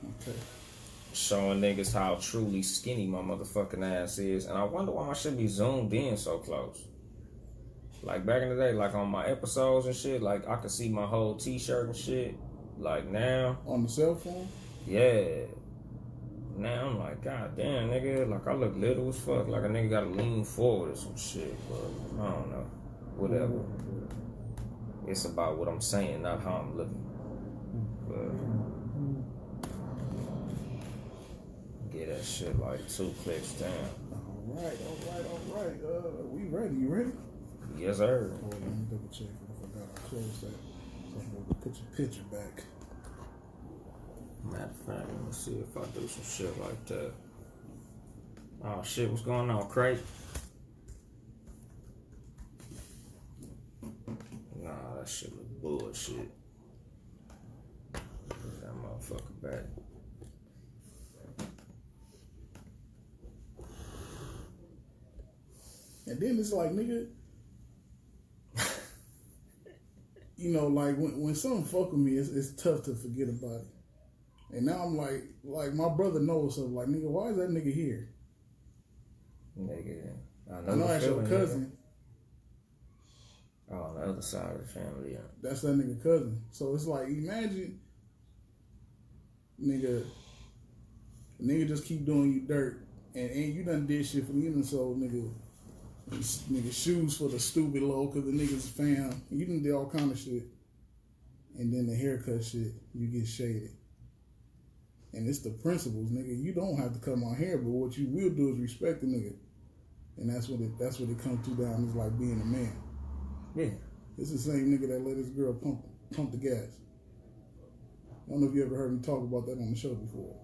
Okay. Showing niggas how truly skinny my motherfucking ass is. And I wonder why my shit be zoomed in so close. Like back in the day, like on my episodes and shit, like I could see my whole t-shirt and shit. Like now. On the cell phone? Yeah. Now I'm like, god damn, nigga. Like I look little as fuck. Like a nigga gotta lean forward or some shit. But I don't know. Whatever. It's about what I'm saying, not how I'm looking. But get that shit like 2 clicks down. All right. We ready? You ready? Yes, sir. Oh, let me double check. I forgot I closed that. So I'm going to put your picture back. Matter of fact, let me see if I do some shit like that. Oh shit, what's going on, Craig? Nah, that shit look bullshit. Put that motherfucker back. And then it's like, nigga, you know, like when something fuck with me, it's tough to forget about it. And now I'm like my brother knows something. Like, nigga, why is that nigga here? Nigga, I know that's your cousin. Oh, on the other side of the family, yeah. That's that nigga cousin. So it's like, imagine, nigga just keep doing you dirt, and you done did shit for me, and so nigga shoes for the stupid low, cause the niggas fam, you done did all kind of shit, and then the haircut shit, you get shaded. And it's the principles, nigga. You don't have to come on here, but what you will do is respect the nigga. And that's what it comes to down. It's like being a man. Yeah. It's the same nigga that let his girl pump the gas. I don't know if you ever heard me talk about that on the show before.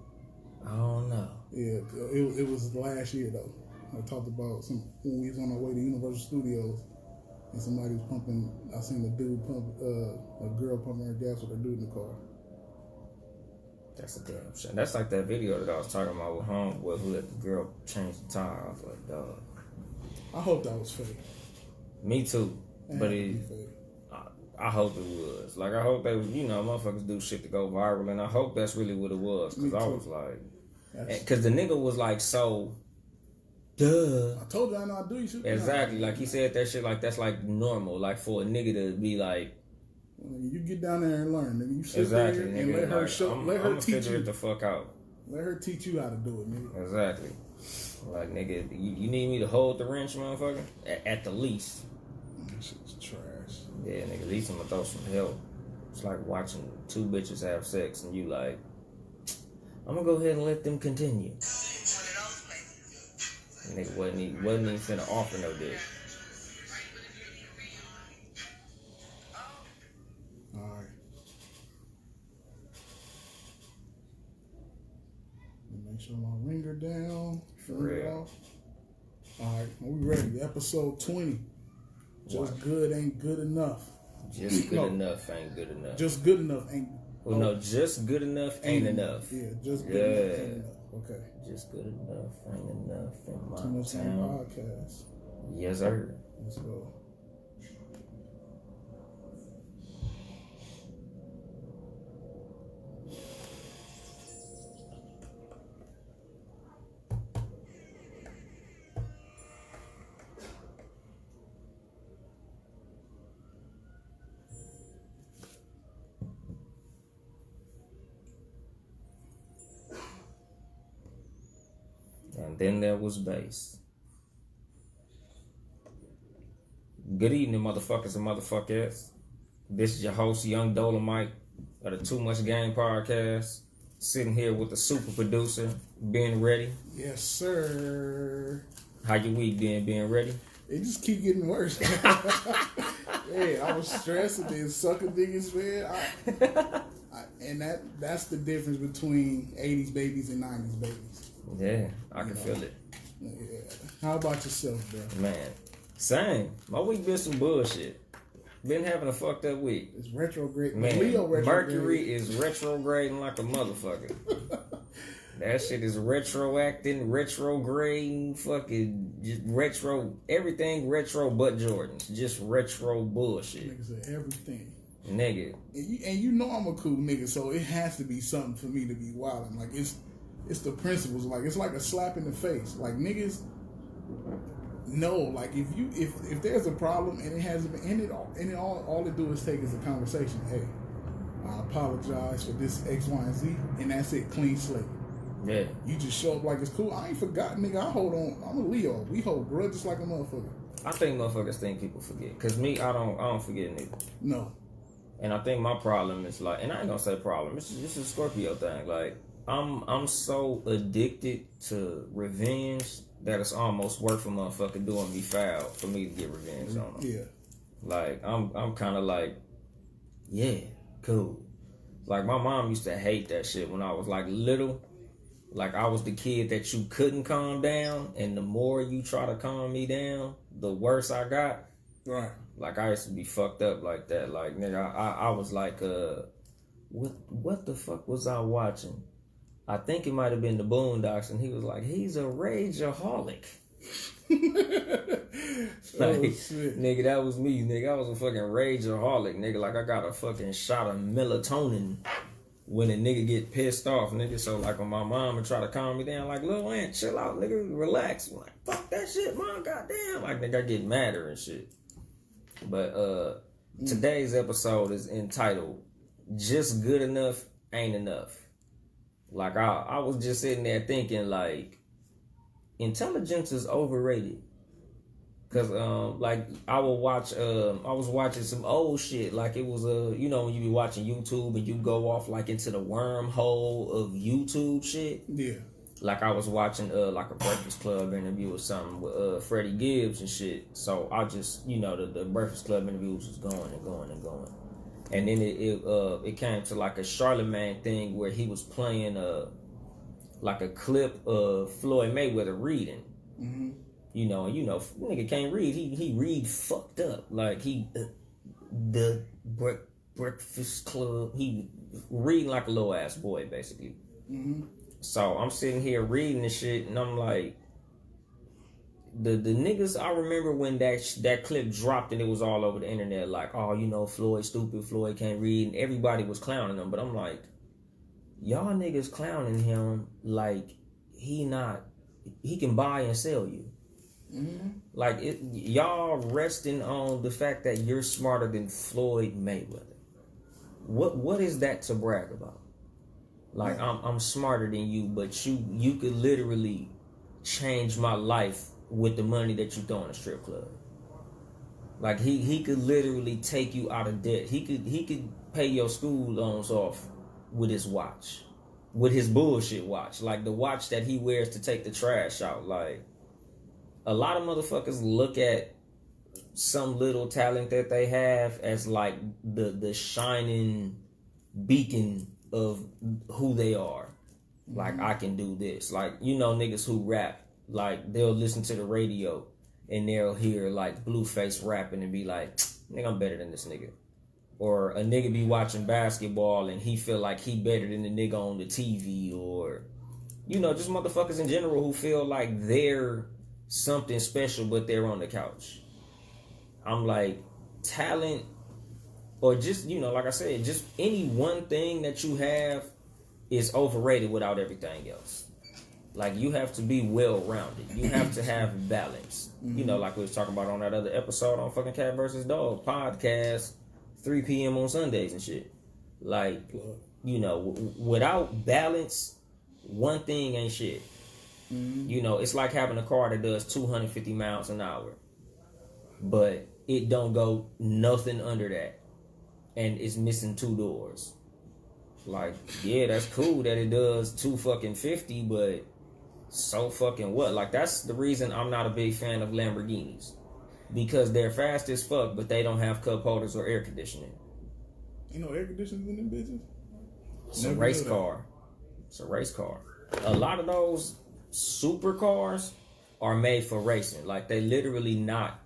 I don't know. Yeah, it was last year though. I talked about when we was on our way to Universal Studios, and somebody was pumping. I seen a dude a girl pumping her gas with a dude in the car. That's a damn shit. That's like that video that I was talking about with Homeboy who let the girl change the tire. I was like, dog. I hope that was fake. Me too. But I hope it was. Like, I hope they was, you know, motherfuckers do shit to go viral, and I hope that's really what it was. Because I was like, because the nigga was like, so, duh. I told you I know I do you shit. Exactly. Like, he said that shit like that's like normal. Like, for a nigga to be like, you get down there and learn, nigga. You sit exactly, there nigga, and let her like, show, let her teach you it the fuck out. Let her teach you how to do it, nigga. Exactly. Like, nigga, you need me to hold the wrench, motherfucker? At the least. That shit's trash. Yeah, nigga, at least I'm gonna throw some help. It's like watching 2 bitches have sex and you like, I'm gonna go ahead and let them continue. Nigga wasn't even finna offer no dick. Alright. Make sure my ringer down. Ringer off. Alright, we ready. Episode 20. Just good ain't good enough. Just good enough ain't good enough. Just good enough ain't. Well, no, just good enough ain't enough. Yeah, just good enough ain't enough. Okay. Just good enough ain't enough in my Too much town. Podcast. Yes, sir. Let's go. And then there was bass. Good evening, motherfuckers and motherfuckers. This is your host, Yung Dolemite of the Too Much Game podcast. Sitting here with the super producer, Ben Ready. Yes, sir. How your week been, being ready? It just keep getting worse. Hey, I was stressed and then sucking niggas, man. And that's the difference between 80s babies and 90s babies. Yeah, I can feel it. Yeah. How about yourself, bro? Man, same. My week been some bullshit. Been having a fucked up week. It's retrograde. Man, Leo retrograde. Mercury is retrograding like a motherfucker. That shit is retroacting, retrograding, fucking just retro, everything retro but Jordans. Just retro bullshit. Niggas say everything. Nigga. And you know I'm a cool nigga, so it has to be something for me to be wilding. Like it's the principles. Like it's like a slap in the face. Like niggas know. Like if there's a problem and it hasn't been ended, and all it do is take is a conversation. Hey, I apologize for this X, Y, and Z, and that's it. Clean slate. Yeah. You just show up like it's cool. I ain't forgotten, nigga. I hold on. I'm a Leo. We hold grudges like a motherfucker. I think motherfuckers think people forget. Cause me, I don't forget nigga. No. And I think my problem is like, and I ain't gonna say problem. It's just a Scorpio thing. Like I'm so addicted to revenge that it's almost worth a motherfucker doing me foul for me to get revenge on them. Yeah. Like I'm kind of like, yeah, cool. Like my mom used to hate that shit when I was like little. Like I was the kid that you couldn't calm down, and the more you try to calm me down, the worse I got. Right. Like I used to be fucked up like that. Like nigga, I was like, what the fuck was I watching? I think it might have been the Boondocks, and he was like, he's a rageaholic. Like, shit. Nigga, that was me, nigga. I was a fucking rageaholic, nigga. Like I got a fucking shot of melatonin when a nigga get pissed off, nigga. So like when my mom would try to calm me down, like, Lil Aunt, chill out, nigga, relax. I'm like, fuck that shit, mom, goddamn. Like nigga, I get madder and shit. But today's episode is entitled Just Good Enough Ain't Enough. Like I was just sitting there thinking like intelligence is overrated. Cause like I was watching some old shit, like it was you know when you be watching YouTube and you go off like into the wormhole of YouTube shit. Yeah. Like I was watching like a Breakfast Club interview or something with Freddie Gibbs and shit. So I just, you know, the Breakfast Club interviews was going and going and going. And then it came to like a Charlemagne thing where he was playing like a clip of Floyd Mayweather reading. Mm-hmm. You know, nigga can't read. He read fucked up. Like the Breakfast Club. He reading like a little ass boy basically. Mm-hmm. So I'm sitting here reading this shit, and I'm like, the niggas. I remember when that clip dropped and it was all over the internet, like, oh, you know, Floyd stupid, Floyd can't read, and everybody was clowning him. But I'm like, y'all niggas clowning him like he can buy and sell you. Mm-hmm. Like y'all resting on the fact that you're smarter than Floyd Mayweather. What is that to brag about? Like I'm smarter than you, but you could literally change my life with the money that you throw in a strip club. Like he could literally take you out of debt. He could pay your school loans off with his watch, with his bullshit watch, like the watch that he wears to take the trash out. Like a lot of motherfuckers look at some little talent that they have as like the shining beacon of who they are. Like, I can do this. Like, you know, niggas who rap, like, they'll listen to the radio and they'll hear, like, Blueface rapping and be like, nigga, I'm better than this nigga. Or a nigga be watching basketball and he feel like he better than the nigga on the TV. Or, you know, just motherfuckers in general who feel like they're something special but they're on the couch. I'm like, talent, or just, you know, like I said, just any one thing that you have is overrated without everything else. Like, you have to be well-rounded. You have to have balance. Mm-hmm. You know, like we was talking about on that other episode on fucking Cat vs. Dog podcast, 3 p.m. on Sundays and shit. Like, you know, without balance, one thing ain't shit. Mm-hmm. You know, it's like having a car that does 250 miles an hour, but it don't go nothing under that. And it's missing 2 doors. Like, yeah, that's cool that it does 250, but so fucking what? Like, that's the reason I'm not a big fan of Lamborghinis. Because they're fast as fuck, but they don't have cup holders or air conditioning. You know air conditioning in them bitches? It's a race car. It's a race car. A lot of those supercars are made for racing. Like, they literally not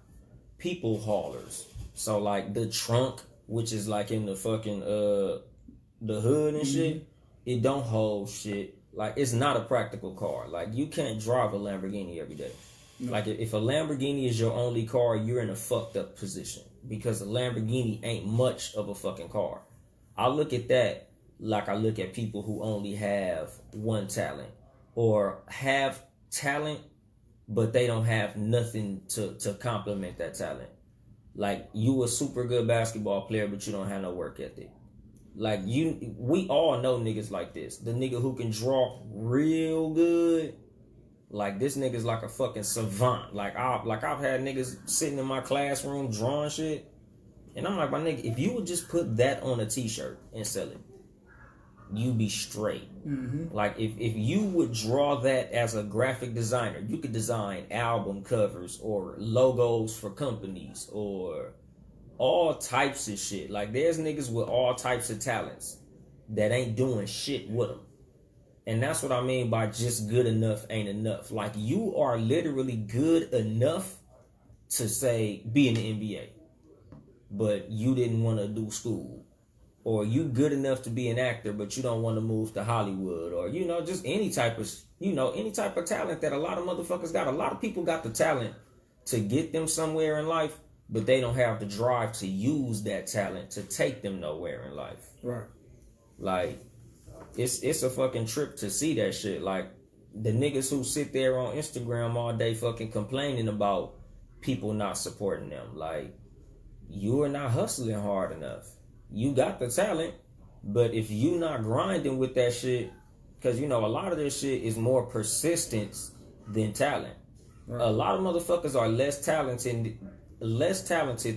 people haulers. So, like, the trunk, which is like in the fucking the hood and shit, it don't hold shit. Like, it's not a practical car. Like, you can't drive a Lamborghini every day. No. Like, if a Lamborghini is your only car, you're in a fucked up position. because a Lamborghini ain't much of a fucking car. I look at that like I look at people who only have one talent or have talent, but they don't have nothing to complement that talent. Like, you a super good basketball player, but you don't have no work ethic. Like, we all know niggas like this. The nigga who can draw real good. Like, this nigga's like a fucking savant. Like I've had niggas sitting in my classroom drawing shit. And I'm like, my nigga, if you would just put that on a t-shirt and sell it, you be straight. Mm-hmm. Like, if you would draw that as a graphic designer, you could design album covers or logos for companies or all types of shit. Like, there's niggas with all types of talents that ain't doing shit with them. And that's what I mean by just good enough ain't enough. Like, you are literally good enough to say, be in the NBA, but you didn't want to do school. Or you good enough to be an actor, but you don't want to move to Hollywood. Or, you know, just any type of talent that a lot of motherfuckers got. A lot of people got the talent to get them somewhere in life, but they don't have the drive to use that talent to take them nowhere in life. Right. Like, it's a fucking trip to see that shit. Like, the niggas who sit there on Instagram all day fucking complaining about people not supporting them. Like, you are not hustling hard enough. You got the talent, but if you not grinding with that shit, because, you know, a lot of this shit is more persistence than talent. Right. A lot of motherfuckers are less talented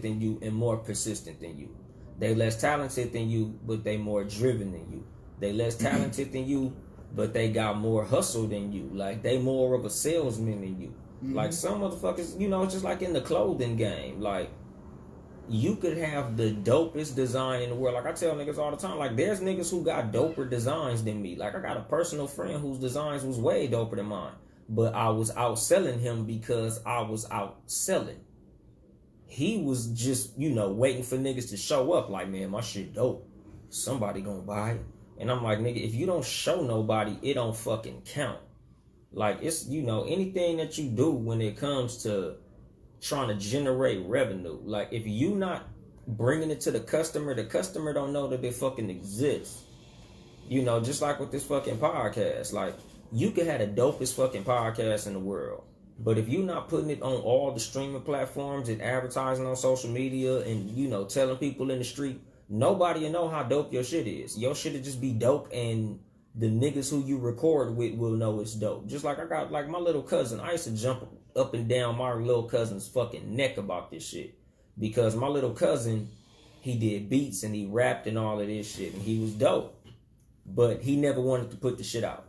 than you and more persistent than you. They less talented than you, but they more driven than you. They less talented than you, but they got more hustle than you. Like, they more of a salesman than you. Mm-hmm. Like, some motherfuckers, you know, it's just like in the clothing game. Like, you could have the dopest design in the world. Like, I tell niggas all the time, like, there's niggas who got doper designs than me. Like, I got a personal friend whose designs was way doper than mine. But I was outselling him because I was outselling. He was just, you know, waiting for niggas to show up. Like, man, my shit dope. Somebody gonna buy it. And I'm like, nigga, if you don't show nobody, it don't fucking count. Like, it's, you know, anything that you do when it comes to trying to generate revenue. Like, if you not bringing it to the customer don't know that it fucking exists. You know, just like with this fucking podcast. Like, you could have the dopest fucking podcast in the world, but if you not putting it on all the streaming platforms and advertising on social media and, you know, telling people in the street, nobody will know how dope your shit is. Your shit will just be dope, and the niggas who you record with will know it's dope. Just like I got, like, my little cousin. I used to jump up and down my little cousin's fucking neck about this shit, because my little cousin, he did beats and he rapped and all of this shit, and he was dope, but he never wanted to put the shit out.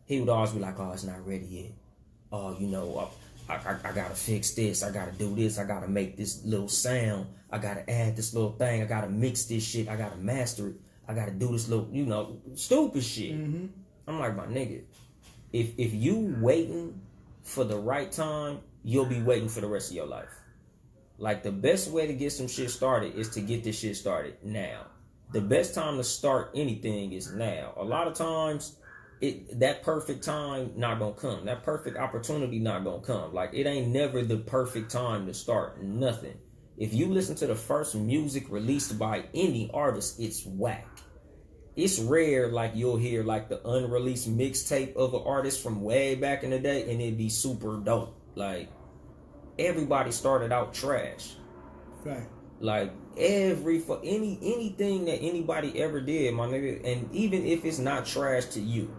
He would always be like, oh, it's not ready yet. Oh, you know, I gotta fix this. I gotta do this. I gotta make this little sound. I gotta add this little thing. I gotta mix this shit. I gotta master it. I gotta do this little, you know, stupid shit. Mm-hmm. I'm like, my nigga, if you waiting for the right time, you'll be waiting for the rest of your life. Like, the best way to get some shit started is to get this shit started now. The best time to start anything is now. A lot of times, that perfect time not gonna come. That perfect opportunity not gonna come. Like, it ain't never the perfect time to start nothing. If you listen to the first music released by any artist, it's whack. It's rare, like, you'll hear, like, the unreleased mixtape of an artist from way back in the day, and it'd be super dope. Like, everybody started out trash. Fact. Like, anything that anybody ever did, my nigga, and even if it's not trash to you,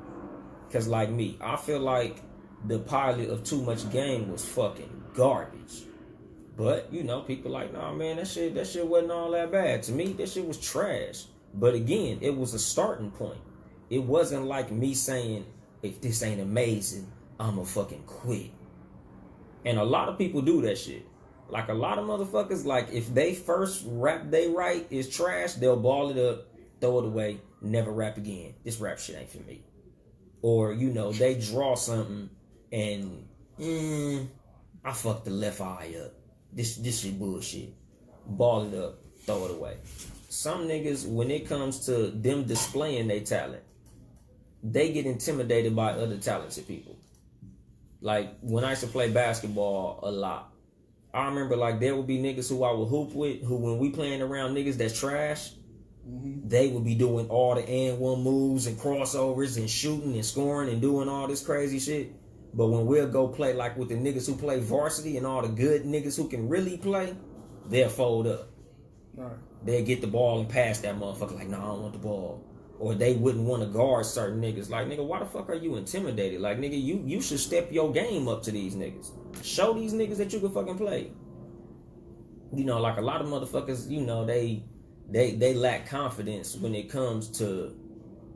because, like me, I feel like the pilot of Too Much Game was fucking garbage. But, you know, people like, nah, man, that shit wasn't all that bad. To me, that shit was trash. But again, it was a starting point. It wasn't like me saying, if this ain't amazing, I'ma fucking quit. And a lot of people do that shit. Like, a lot of motherfuckers, like, if they first rap they write is trash, they'll ball it up, throw it away, never rap again. This rap shit ain't for me. Or, you know, they draw something and, I fucked the left eye up. This shit bullshit. Ball it up, throw it away. Some niggas, when it comes to them displaying their talent, they get intimidated by other talented people. Like, when I used to play basketball a lot, I remember like there would be niggas who I would hoop with, who when we playing around niggas that's trash, they would be doing all the and one moves and crossovers and shooting and scoring and doing all this crazy shit. But when we'll go play like with the niggas who play varsity and all the good niggas who can really play, they'll fold up. Right. They'll get the ball and pass that motherfucker like, nah, I don't want the ball. Or they wouldn't want to guard certain niggas. Like, nigga, why the fuck are you intimidated? Like, nigga, you should step your game up to these niggas. Show these niggas that you can fucking play. You know, like a lot of motherfuckers, you know, they lack confidence when it comes to,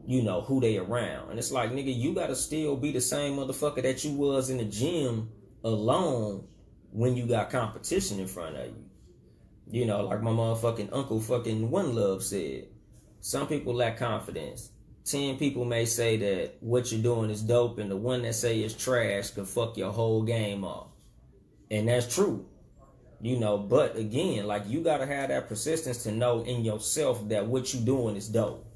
you know, who they around. And it's like, nigga, you gotta still be the same motherfucker that you was in the gym alone when you got competition in front of you. You know, like my motherfucking uncle fucking One Love said, some people lack confidence. 10 people may say that what you're doing is dope, and the one that say it's trash can fuck your whole game off. And that's true. You know, but again, like you gotta have that persistence to know in yourself that what you doing is dope.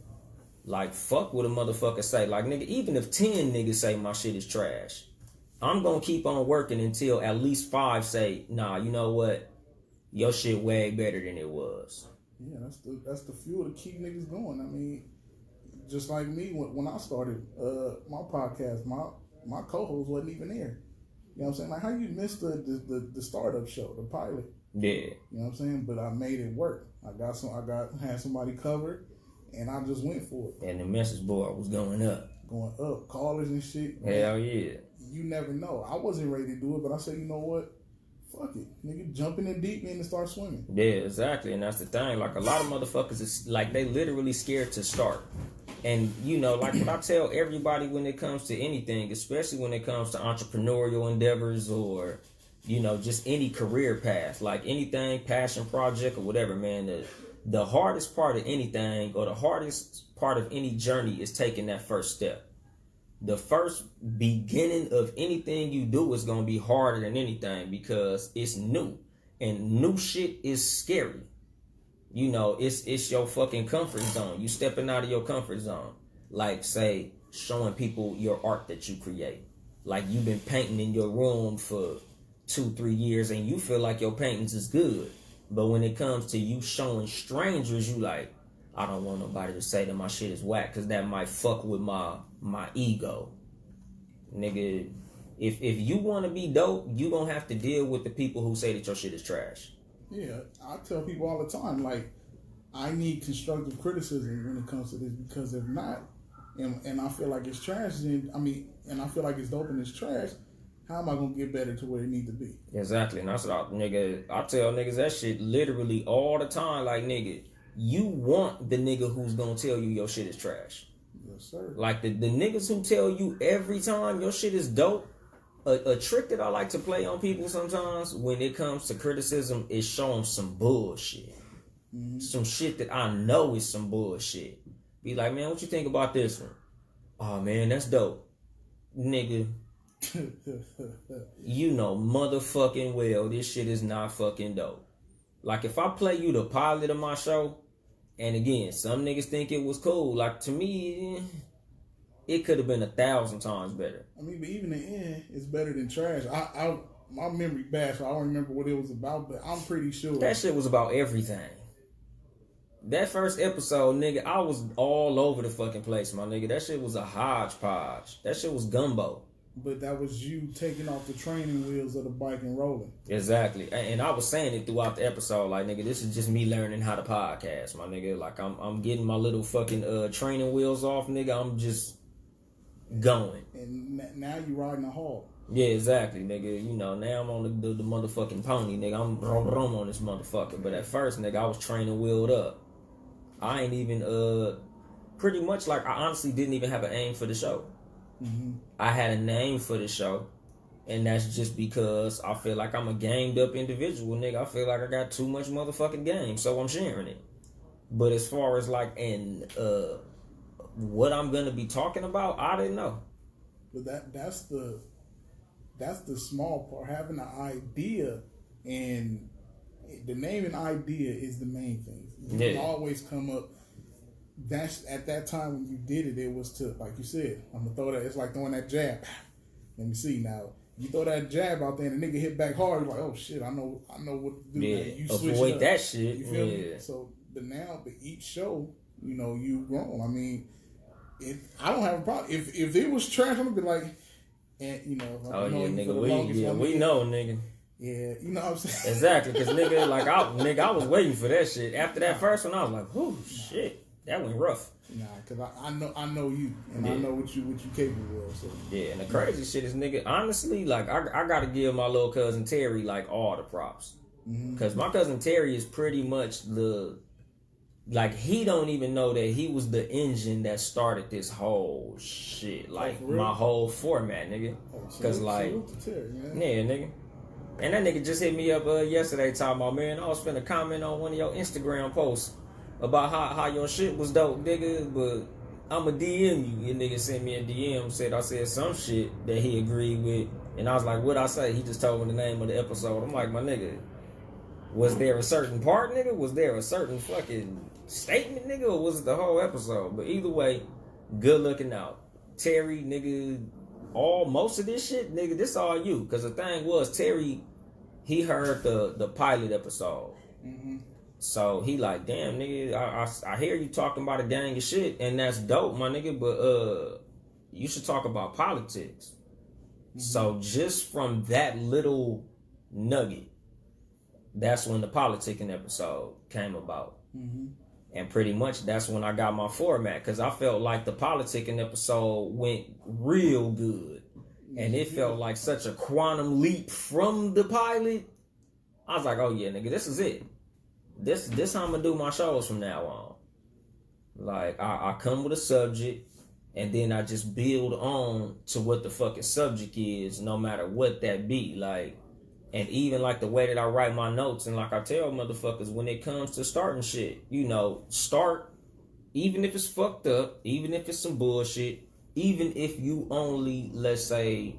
Like, fuck what a motherfucker say. Like, nigga, even if 10 niggas say my shit is trash, I'm gonna keep on working until at least 5 say, nah, you know what? Your shit way better than it was. Yeah, that's the fuel to keep niggas going. I mean, just like me, when I started my podcast, my co-host wasn't even there. You know what I'm saying? Like, how you missed the startup show, the pilot? Yeah. You know what I'm saying? But I made it work. I had somebody covered, and I just went for it. And the message board was going up. Going up, callers and shit. Hell yeah. You never know. I wasn't ready to do it, but I said, you know what? Fuck it. Nigga, jump in the deep end and start swimming. Yeah, exactly. And that's the thing. Like, a lot of motherfuckers is like, they literally scared to start. And, you know, like what I tell everybody when it comes to anything, especially when it comes to entrepreneurial endeavors or, you know, just any career path, like anything, passion project or whatever, man, the hardest part of anything or the hardest part of any journey is taking that first step. The first beginning of anything you do is going to be harder than anything because it's new. And new shit is scary. You know, it's your fucking comfort zone. You stepping out of your comfort zone. Like, say, showing people your art that you create. Like, you've been painting in your room for 2-3 years and you feel like your paintings is good. But when it comes to you showing strangers, you like, I don't want nobody to say that my shit is whack because that might fuck with my ego. Nigga, if you want to be dope, you gonna have to deal with the people who say that your shit is trash. Yeah, I tell people all the time, like, I need constructive criticism when it comes to this because if not, and I feel like it's trash, and I feel like it's dope and it's trash, how am I gonna get better to where it need to be? Exactly, and that's what I tell niggas that shit literally all the time. Like, nigga, you want the nigga who's gonna tell you your shit is trash. Yes, sir. Like the niggas who tell you every time your shit is dope. A trick that I like to play on people sometimes when it comes to criticism is show them some bullshit. Mm-hmm. Some shit that I know is some bullshit. Be like, man, what you think about this one? Oh, man, that's dope. Nigga, you know motherfucking well this shit is not fucking dope. Like, if I play you the pilot of my show, and again, some niggas think it was cool. Like, to me, it could have been 1,000 times better. I mean, but even the end is better than trash. My memory bad, so I don't remember what it was about, but I'm pretty sure that shit was about everything. That first episode, nigga, I was all over the fucking place, my nigga. That shit was a hodgepodge. That shit was gumbo. But that was you taking off the training wheels of the bike and rolling. Exactly. And I was saying it throughout the episode, like, nigga, this is just me learning how to podcast, my nigga. Like, I'm getting my little fucking training wheels off, nigga. I'm just going. And now you riding a hog. Yeah, exactly, nigga. You know, now I'm on the motherfucking pony, nigga. I'm rum on this motherfucker. But at first, nigga, I was training wheeled up. I ain't even, pretty much, like, I honestly didn't even have an aim for the show. Mm-hmm. I had a name for the show, and that's just because I feel like I'm a gamed up individual, nigga. I feel like I got too much motherfucking game, so I'm sharing it. But as far as, like, what I'm gonna be talking about, I didn't know. But that's the small part. Having an idea, and the name and idea is the main thing. You can always come up. That's at that time when you did it. It was to, like you said, I'm gonna throw that. It's like throwing that jab. Let me see now. You throw that jab out there and the nigga hit back hard, you're like, oh shit, I know what to do. Yeah, You switch avoid it up. that shit. You feel me? So, but each show, you know, you've grown. I mean, I don't have a problem. If it was trash, I'm gonna be like, and you know, nigga, we know, nigga. Yeah, you know what I'm saying? Exactly, because I was waiting for that shit. After that first one, I was like, oh shit, that went rough. Nah, because I know you, and I know what you capable of. So. Yeah, and the crazy shit is, nigga, honestly, like, I gotta give my little cousin Terry, like, all the props. Because my cousin Terry is pretty much he don't even know that he was the engine that started this whole shit. Like, my whole format, nigga. Because, Terry, man. Yeah, nigga. And that nigga just hit me up yesterday talking about, man, I was finna comment on one of your Instagram posts about how your shit was dope, nigga, but I'ma DM you. Your nigga sent me a DM, I said some shit that he agreed with, and I was like, what'd I say? He just told me the name of the episode. I'm like, my nigga, was there a certain part, nigga? Was there a certain fucking statement, nigga, or was it the whole episode? But either way, good looking out. Terry, nigga, most of this shit, nigga, this all you. Because the thing was, Terry, he heard the pilot episode. So he like, damn, nigga, I hear you talking about a gang of shit, and that's dope, my nigga, but you should talk about politics. So just from that little nugget, that's when the politicking episode came about. And pretty much that's when I got my format, because I felt like the politicking episode went real good. And it felt like such a quantum leap from the pilot. I was like, oh yeah, nigga, this is it. This how I'm gonna do my shows from now on. Like, I come with a subject, and then I just build on to what the fucking subject is, no matter what that be. Like, and even like the way that I write my notes, and like I tell motherfuckers, when it comes to starting shit, you know, start, even if it's fucked up, even if it's some bullshit, even if you only, let's say,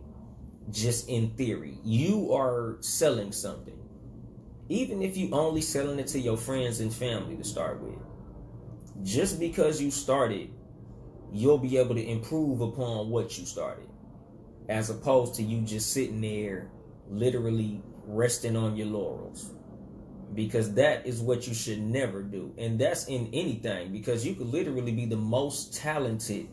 just in theory, you are selling something. Even if you only selling it to your friends and family to start with, just because you started, you'll be able to improve upon what you started, as opposed to you just sitting there literally resting on your laurels, because that is what you should never do. And that's in anything, because you could literally be the most talented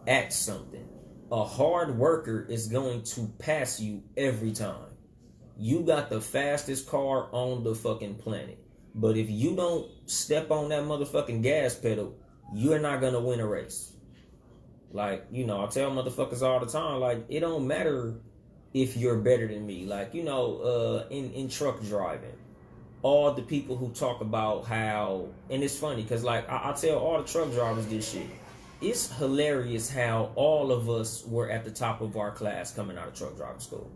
at something. A hard worker is going to pass you every time. You got the fastest car on the fucking planet, but if you don't step on that motherfucking gas pedal, you're not gonna win a race. Like, you know, I tell motherfuckers all the time, like, it don't matter if you're better than me. Like, you know, in truck driving, all the people who talk about how, and it's funny, because like I tell all the truck drivers this shit. It's hilarious how all of us were at the top of our class coming out of truck driving school.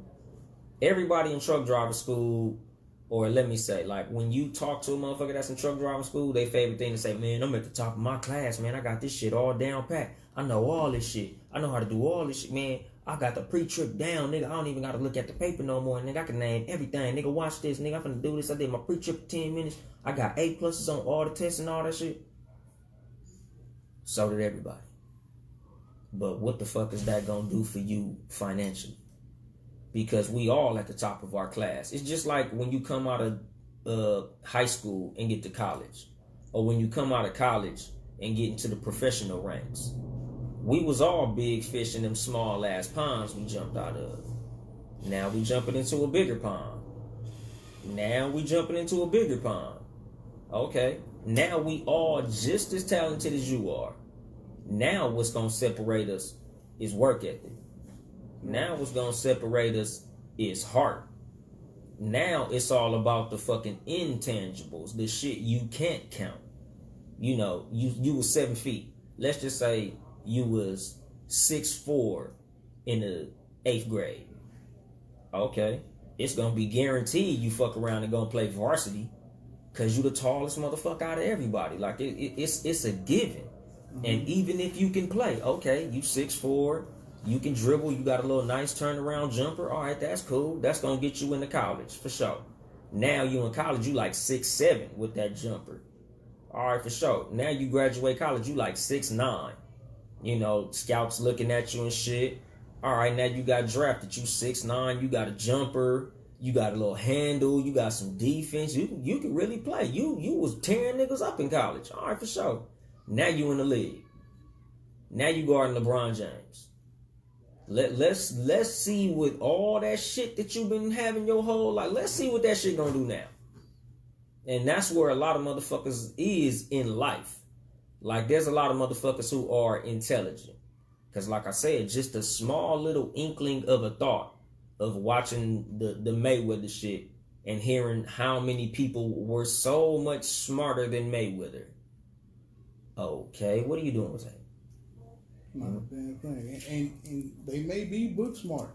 Everybody in truck driving school, or let me say, like, when you talk to a motherfucker that's in truck driving school, their favorite thing to say, man, I'm at the top of my class, man. I got this shit all down pat. I know all this shit. I know how to do all this shit, man. I got the pre-trip down, nigga. I don't even got to look at the paper no more, nigga. I can name everything. Nigga, watch this, nigga. I'm finna do this. I did my pre-trip in 10 minutes. I got A+ on all the tests and all that shit. So did everybody. But what the fuck is that gonna do for you financially? Because we all at the top of our class. It's just like when you come out of high school and get to college, or when you come out of college and get into the professional ranks. We was all big fish in them small ass ponds we jumped out of. Now we jumping into a bigger pond. Now we jumping into a bigger pond. Okay, now we all just as talented as you are. Now what's gonna separate us is work ethic. Now what's gonna separate us is heart. Now it's all about the fucking intangibles, the shit you can't count. You know, you was 7 feet. Let's just say you was 6'4" in the 8th grade. Okay, it's gonna be guaranteed you fuck around and gonna play varsity, cause you the tallest motherfucker out of everybody. Like it's a given. And even if you can play, okay, you 6'4", you can dribble, you got a little nice turnaround jumper. All right, that's cool. That's gonna get you into college for sure. Now you in college, you like 6'7" with that jumper. All right, for sure. Now you graduate college, you like 6'9". You know, scouts looking at you and shit. All right, now you got drafted. You 6'9", you got a jumper, you got a little handle, you got some defense. You can really play. You was tearing niggas up in college. All right, for sure. Now you in the league. Now you guarding LeBron James. Let's see with all that shit that you've been having your whole life. Let's see what that shit gonna do now. And that's where a lot of motherfuckers is in life. Like, there's a lot of motherfuckers who are intelligent. Because like I said, just a small little inkling of a thought of watching the Mayweather shit and hearing how many people were so much smarter than Mayweather. Okay, what are you doing with that? Not a damn thing. And they may be book smart.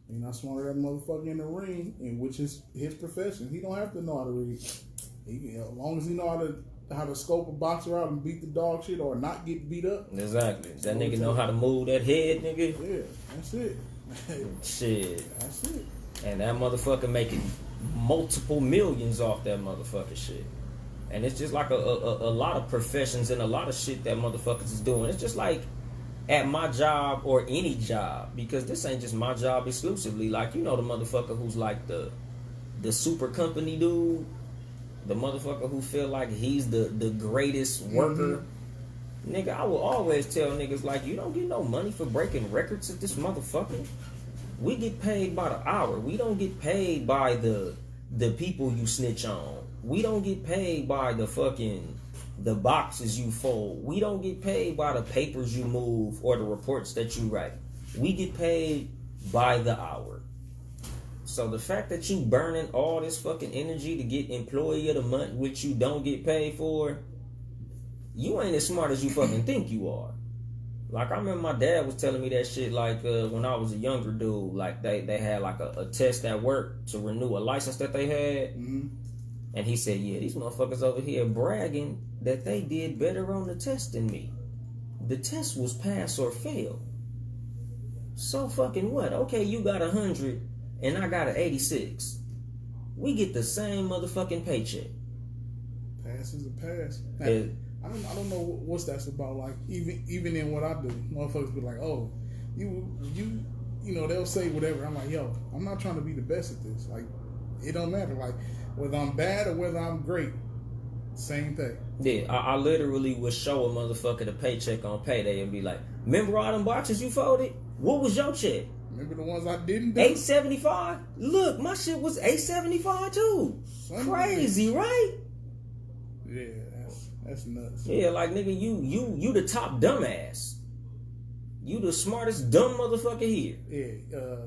They're not smarter than that motherfucker in the ring, and which is his profession. He don't have to know how to read. As long as he know how to scope a boxer out and beat the dog shit or not get beat up. Exactly. That nigga know how to move that head, nigga. Yeah, that's it. Shit. That's it. And that motherfucker making multiple millions off that motherfucker shit. And it's just like a lot of professions and a lot of shit that motherfuckers is doing. It's just like at my job or any job, because this ain't just my job exclusively. Like, you know, the motherfucker who's like the super company dude, the motherfucker who feel like he's the greatest worker. Mm-hmm. Nigga, I will always tell niggas, like, you don't get no money for breaking records at this motherfucker. We get paid by the hour. We don't get paid by the people you snitch on. We don't get paid by the boxes you fold. We don't get paid by the papers you move or the reports that you write. We get paid by the hour. So the fact that you burning all this fucking energy to get employee of the month, which you don't get paid for, you ain't as smart as you fucking think you are. Like, I remember my dad was telling me that shit, like, when I was a younger dude, like, they had, like, a test at work to renew a license that they had. Mm-hmm. And he said, yeah, these motherfuckers over here bragging that they did better on the test than me. The test was pass or fail. So fucking what? Okay, you got 100 and I got an 86. We get the same motherfucking paycheck. Pass is a pass. I don't know what's that's about. Like, even in what I do, motherfuckers be like, oh, you know, they'll say whatever. I'm like, yo, I'm not trying to be the best at this. Like, it don't matter. Like, whether I'm bad or whether I'm great, same thing. Yeah, I literally would show a motherfucker the paycheck on payday and be like, remember all them boxes you folded? What was your check? Remember the ones I didn't do? $875. Look, my shit was $875 too. Crazy, right? Yeah, that's nuts. Yeah, like, nigga, you the top dumbass. You the smartest dumb motherfucker here. Yeah,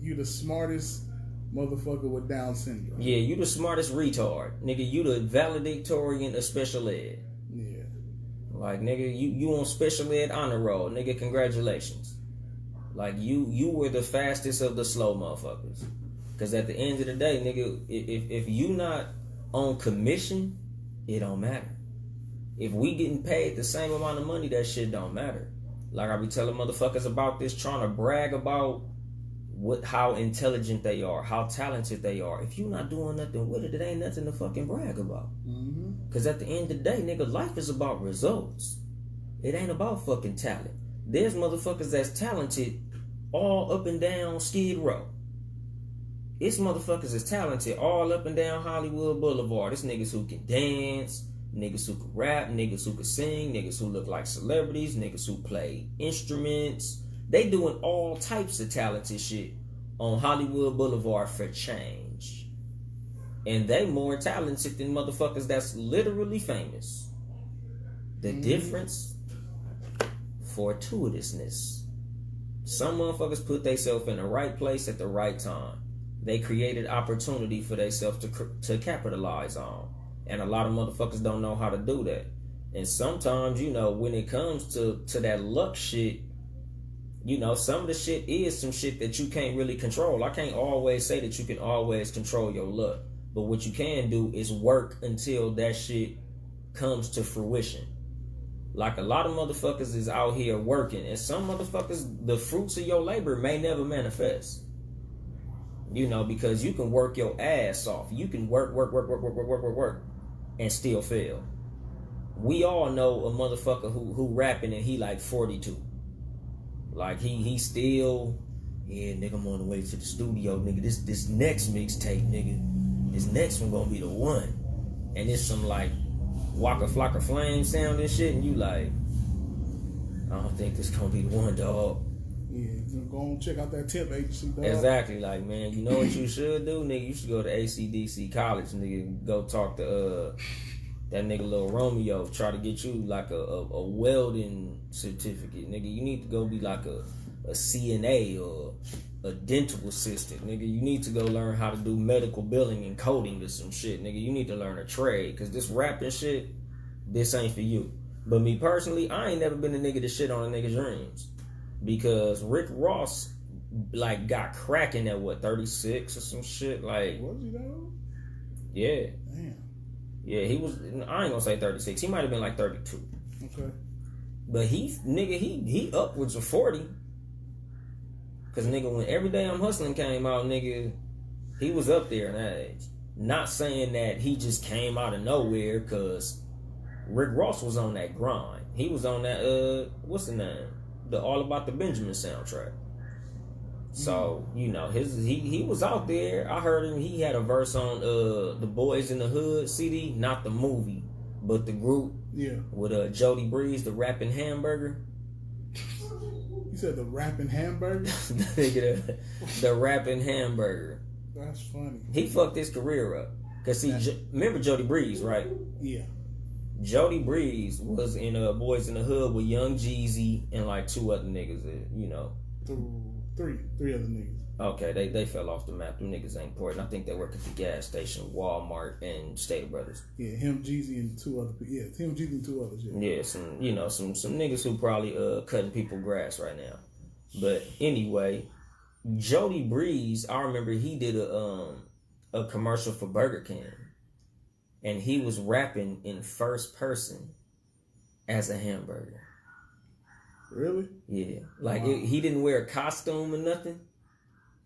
you the smartest motherfucker with Down syndrome. Yeah, you the smartest retard. Nigga, you the valedictorian of special ed. Yeah. Like, nigga, you on special ed honor roll. Nigga, congratulations. Like, you were the fastest of the slow motherfuckers. Because at the end of the day, nigga, if you not on commission, it don't matter. If we getting paid the same amount of money, that shit don't matter. Like, I be telling motherfuckers about this, trying to brag about how intelligent they are, how talented they are. If you not doing nothing with it, it ain't nothing to fucking brag about. Because at the end of the day, nigga, life is about results. It ain't about fucking talent. There's motherfuckers that's talented all up and down Skid Row. It's motherfuckers that's talented all up and down Hollywood Boulevard. It's niggas who can dance, niggas who can rap, niggas who can sing, niggas who look like celebrities, niggas who play instruments. They doing all types of talented shit on Hollywood Boulevard for change. And they more talented than motherfuckers that's literally famous. The difference? Fortuitousness. Some motherfuckers put themselves in the right place at the right time. They created opportunity for themselves to capitalize on. And a lot of motherfuckers don't know how to do that. And sometimes, you know, when it comes to that luck shit, you know, some of the shit is some shit that you can't really control. I can't always say that you can always control your luck. But what you can do is work until that shit comes to fruition. Like, a lot of motherfuckers is out here working, and some motherfuckers, the fruits of your labor may never manifest. You know, because you can work your ass off. You can work, and still fail. We all know a motherfucker who rapping and he like 42. Like he still, yeah, nigga, I'm on the way to the studio, nigga. This next mixtape, nigga. This next one gonna be the one. And it's some like Waka Flocka Flame sound and shit, and you like, I don't think this gonna be the one, dog. Yeah, go on check out that tip agency, dog. Exactly, like, man, you know what you should do, nigga? You should go to ACDC college, nigga. Go talk to that nigga Lil Romeo. Try to get you like a welding certificate, nigga. You need to go be like a CNA or a dental assistant, nigga. You need to go learn how to do medical billing and coding or some shit, nigga. You need to learn a trade, cause this rapping shit, this ain't for you. But me personally, I ain't never been a nigga to shit on a nigga's dreams. Because Rick Ross, like, got cracking at, 36 or some shit? Like, was he though? Yeah. Damn. Yeah, he was, I ain't gonna say 36. He might have been like 32. Okay. But he upwards of 40. Because, nigga, when Every Day I'm Hustling came out, nigga, he was up there in that age. Not saying that he just came out of nowhere, because Rick Ross was on that grind. He was on that, what's the name? The All About the Benjamin soundtrack. So, you know, he was out there. I heard him. He had a verse on the Boys in the Hood CD, not the movie, but the group. Yeah. With Jody Breeze, the rapping hamburger. You said the rapping hamburger? the rapping hamburger. That's funny. He fucked his career up. Cause see, remember Jody Breeze, right? Yeah. Jody Breeze was in Boys in the Hood with Young Jeezy and like two other niggas, you know. Three other niggas. Okay, they fell off the map. Them niggas ain't important. I think they work at the gas station, Walmart, and Stater Brothers. Yeah, him, Jeezy, and two other people. Yeah, him, Jeezy, and two others. Yeah, some niggas who probably cutting people grass right now. But anyway, Jody Breeze, I remember he did a commercial for Burger King. And he was rapping in first person as a hamburger. Really? Yeah. Like, wow. He didn't wear a costume or nothing.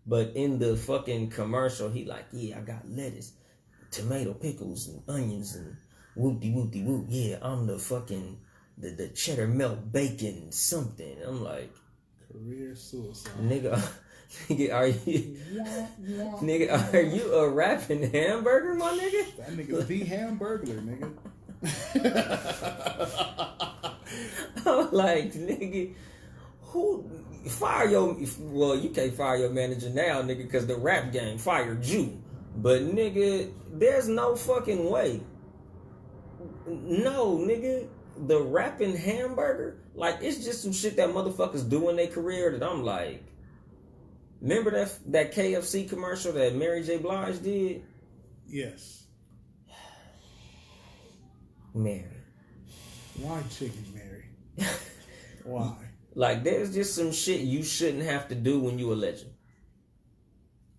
But in the fucking commercial, he like, yeah, I got lettuce, tomato, pickles, and onions, and whoop-de-whoop-de-whoop. Yeah, I'm the fucking, the cheddar melt bacon something. I'm like, career suicide. Nigga, are you a rapping hamburger, my nigga? That nigga's the hamburglar, nigga. I'm like, nigga, who fire your? Well, you can't fire your manager now, nigga, because the rap game fired you. But nigga, there's no fucking way. No, nigga, the rapping hamburger, like, it's just some shit that motherfuckers do in their career that I'm like. Remember that KFC commercial that Mary J. Blige did? Yes. Mary. Why chicken, Mary? Why? Like, there's just some shit you shouldn't have to do when you a legend.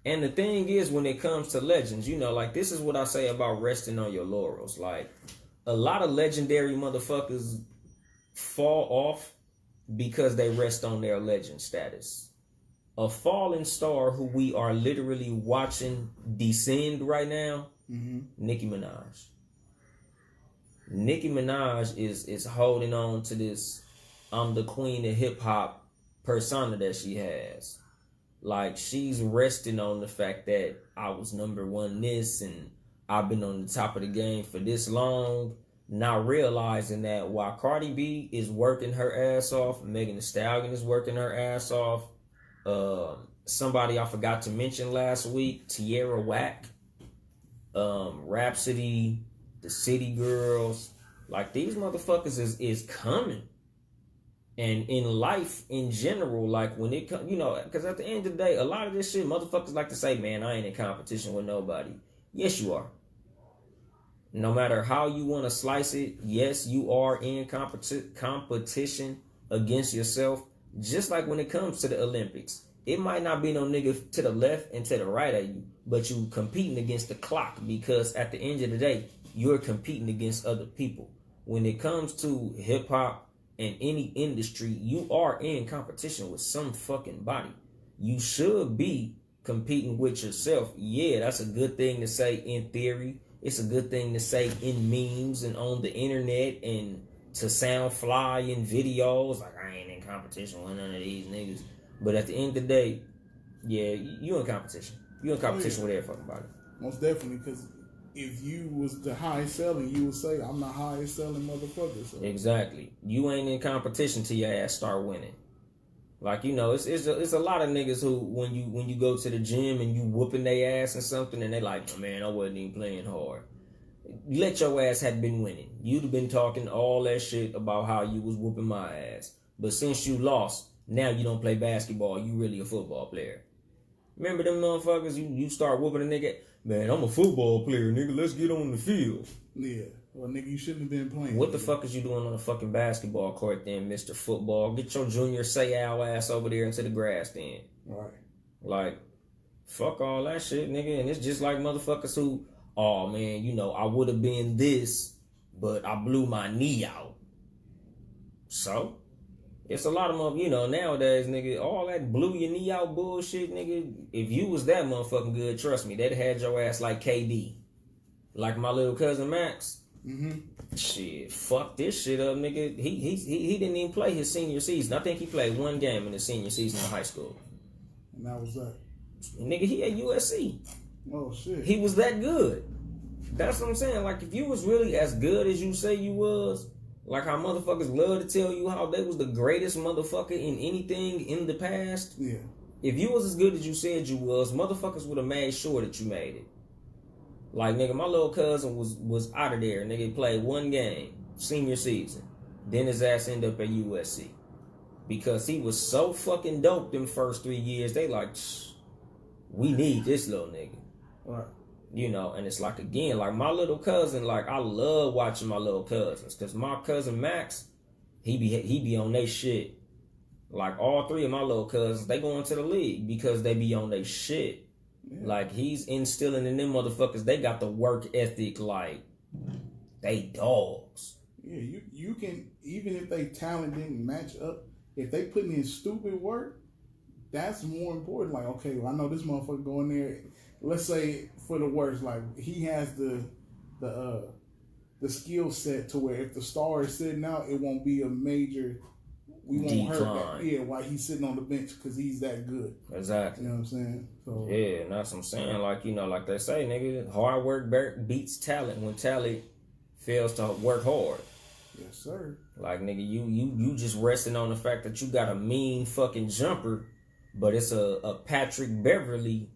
And the thing is, when it comes to legends, you know, like, this is what I say about resting on your laurels. Like, a lot of legendary motherfuckers fall off because they rest on their legend status. A fallen star who we are literally watching descend right now, Nicki Minaj. Nicki Minaj is holding on to this I'm the queen of hip hop persona that she has. Like, she's resting on the fact that I was number one this and I've been on the top of the game for this long, not realizing that while Cardi B is working her ass off, Megan Thee Stallion is working her ass off, somebody I forgot to mention last week, Tierra Whack, Rhapsody, the City Girls, like, these motherfuckers is coming. And in life in general, like, when it comes, you know, because at the end of the day, a lot of this shit, motherfuckers like to say, man, I ain't in competition with nobody. Yes, you are. No matter how you want to slice it, yes, you are in competition against yourself. Just like when it comes to the Olympics. It might not be no nigga to the left and to the right of you, but you competing against the clock, because at the end of the day, you're competing against other people. When it comes to hip hop and any industry, you are in competition with some fucking body. You should be competing with yourself. Yeah, that's a good thing to say in theory. It's a good thing to say in memes and on the internet and to sound fly in videos. Like, I ain't in competition with none of these niggas. But at the end of the day, yeah, you in competition. You in competition with every fucking body. Most definitely, because if you was the highest selling, you would say, I'm the highest selling motherfucker. So. Exactly. You ain't in competition till your ass start winning. Like, you know, it's a lot of niggas who, when you go to the gym and you whooping their ass and something, and they like, oh, man, I wasn't even playing hard. Let your ass have been winning. You'd have been talking all that shit about how you was whooping my ass. But since you lost, now you don't play basketball. You really a football player. Remember them motherfuckers? You start whooping a nigga. Man, I'm a football player, nigga. Let's get on the field. Yeah. Well, nigga, you shouldn't have been playing. What the fuck is you doing on a fucking basketball court then, Mr. Football? Get your Junior Seau ass over there into the grass then. Right. Like, fuck all that shit, nigga. And it's just like motherfuckers who, oh, man, you know, I would have been this, but I blew my knee out. So? It's a lot of motherfuckers, you know, nowadays, nigga, all that blew your knee out bullshit, nigga. If you was that motherfucking good, trust me, they'd had your ass like KD. Like my little cousin Max. Mm-hmm. Shit, fuck this shit up, nigga. He didn't even play his senior season. I think he played one game in his senior season in high school. And that was that. Nigga, he at USC. Oh shit. He was that good. That's what I'm saying. Like, if you was really as good as you say you was, like how motherfuckers love to tell you how they was the greatest motherfucker in anything in the past. Yeah. If you was as good as you said you was, motherfuckers would have made sure that you made it. Like, nigga, my little cousin was out of there. Nigga, played one game, senior season. Then his ass ended up at USC. Because he was so fucking dope them first 3 years. They like, we need this little nigga. Right. You know, and it's like, again, like my little cousin, like I love watching my little cousins. Because my cousin Max, he be on they shit. Like all three of my little cousins, they go into the league because they be on they shit. Yeah. Like, he's instilling in them motherfuckers, they got the work ethic like they dogs. Yeah, you can, even if they talent didn't match up, if they putting in stupid work, that's more important. Like, okay, well, I know this motherfucker going there. Let's say for the worst, like he has the skill set to where if the star is sitting out, it won't be a major. We won't hurt that. Yeah, while he's sitting on the bench because he's that good. Exactly. You know what I'm saying? So, yeah, and that's what I'm saying. Like, you know, like they say, nigga, hard work beats talent when talent fails to work hard. Yes, sir. Like, nigga, you just resting on the fact that you got a mean fucking jumper, but it's a Patrick Beverly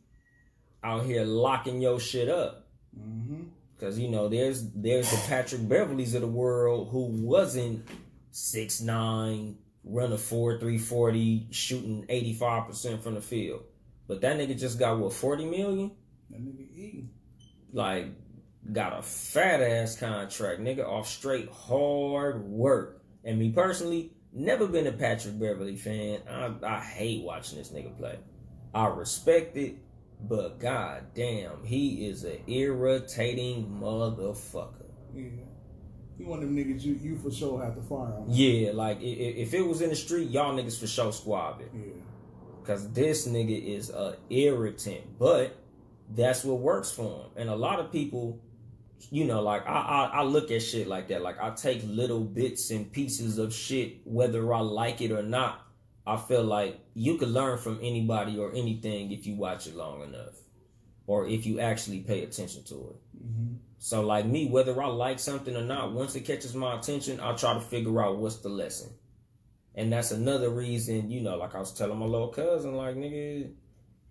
out here locking your shit up. Mm-hmm. Because, you know, there's the Patrick Beverleys of the world who wasn't 6'9", run a 4.3 40, shooting 85% from the field. But that nigga just got, what, 40 million? That nigga eating. Like, got a fat ass contract, nigga, off straight hard work. And me personally, never been a Patrick Beverly fan. I hate watching this nigga play. I respect it, but god damn, he is an irritating motherfucker. Yeah. He one of them niggas you for sure have to fire on. Yeah, like, if it was in the street, y'all niggas for sure squab it. Yeah. Because this nigga is a irritant. But that's what works for him. And a lot of people, you know, like, I look at shit like that. Like, I take little bits and pieces of shit, whether I like it or not. I feel like you could learn from anybody or anything if you watch it long enough. Or if you actually pay attention to it. Mm-hmm. So, like me, whether I like something or not, once it catches my attention, I'll try to figure out what's the lesson. And that's another reason, you know, like I was telling my little cousin, like, nigga,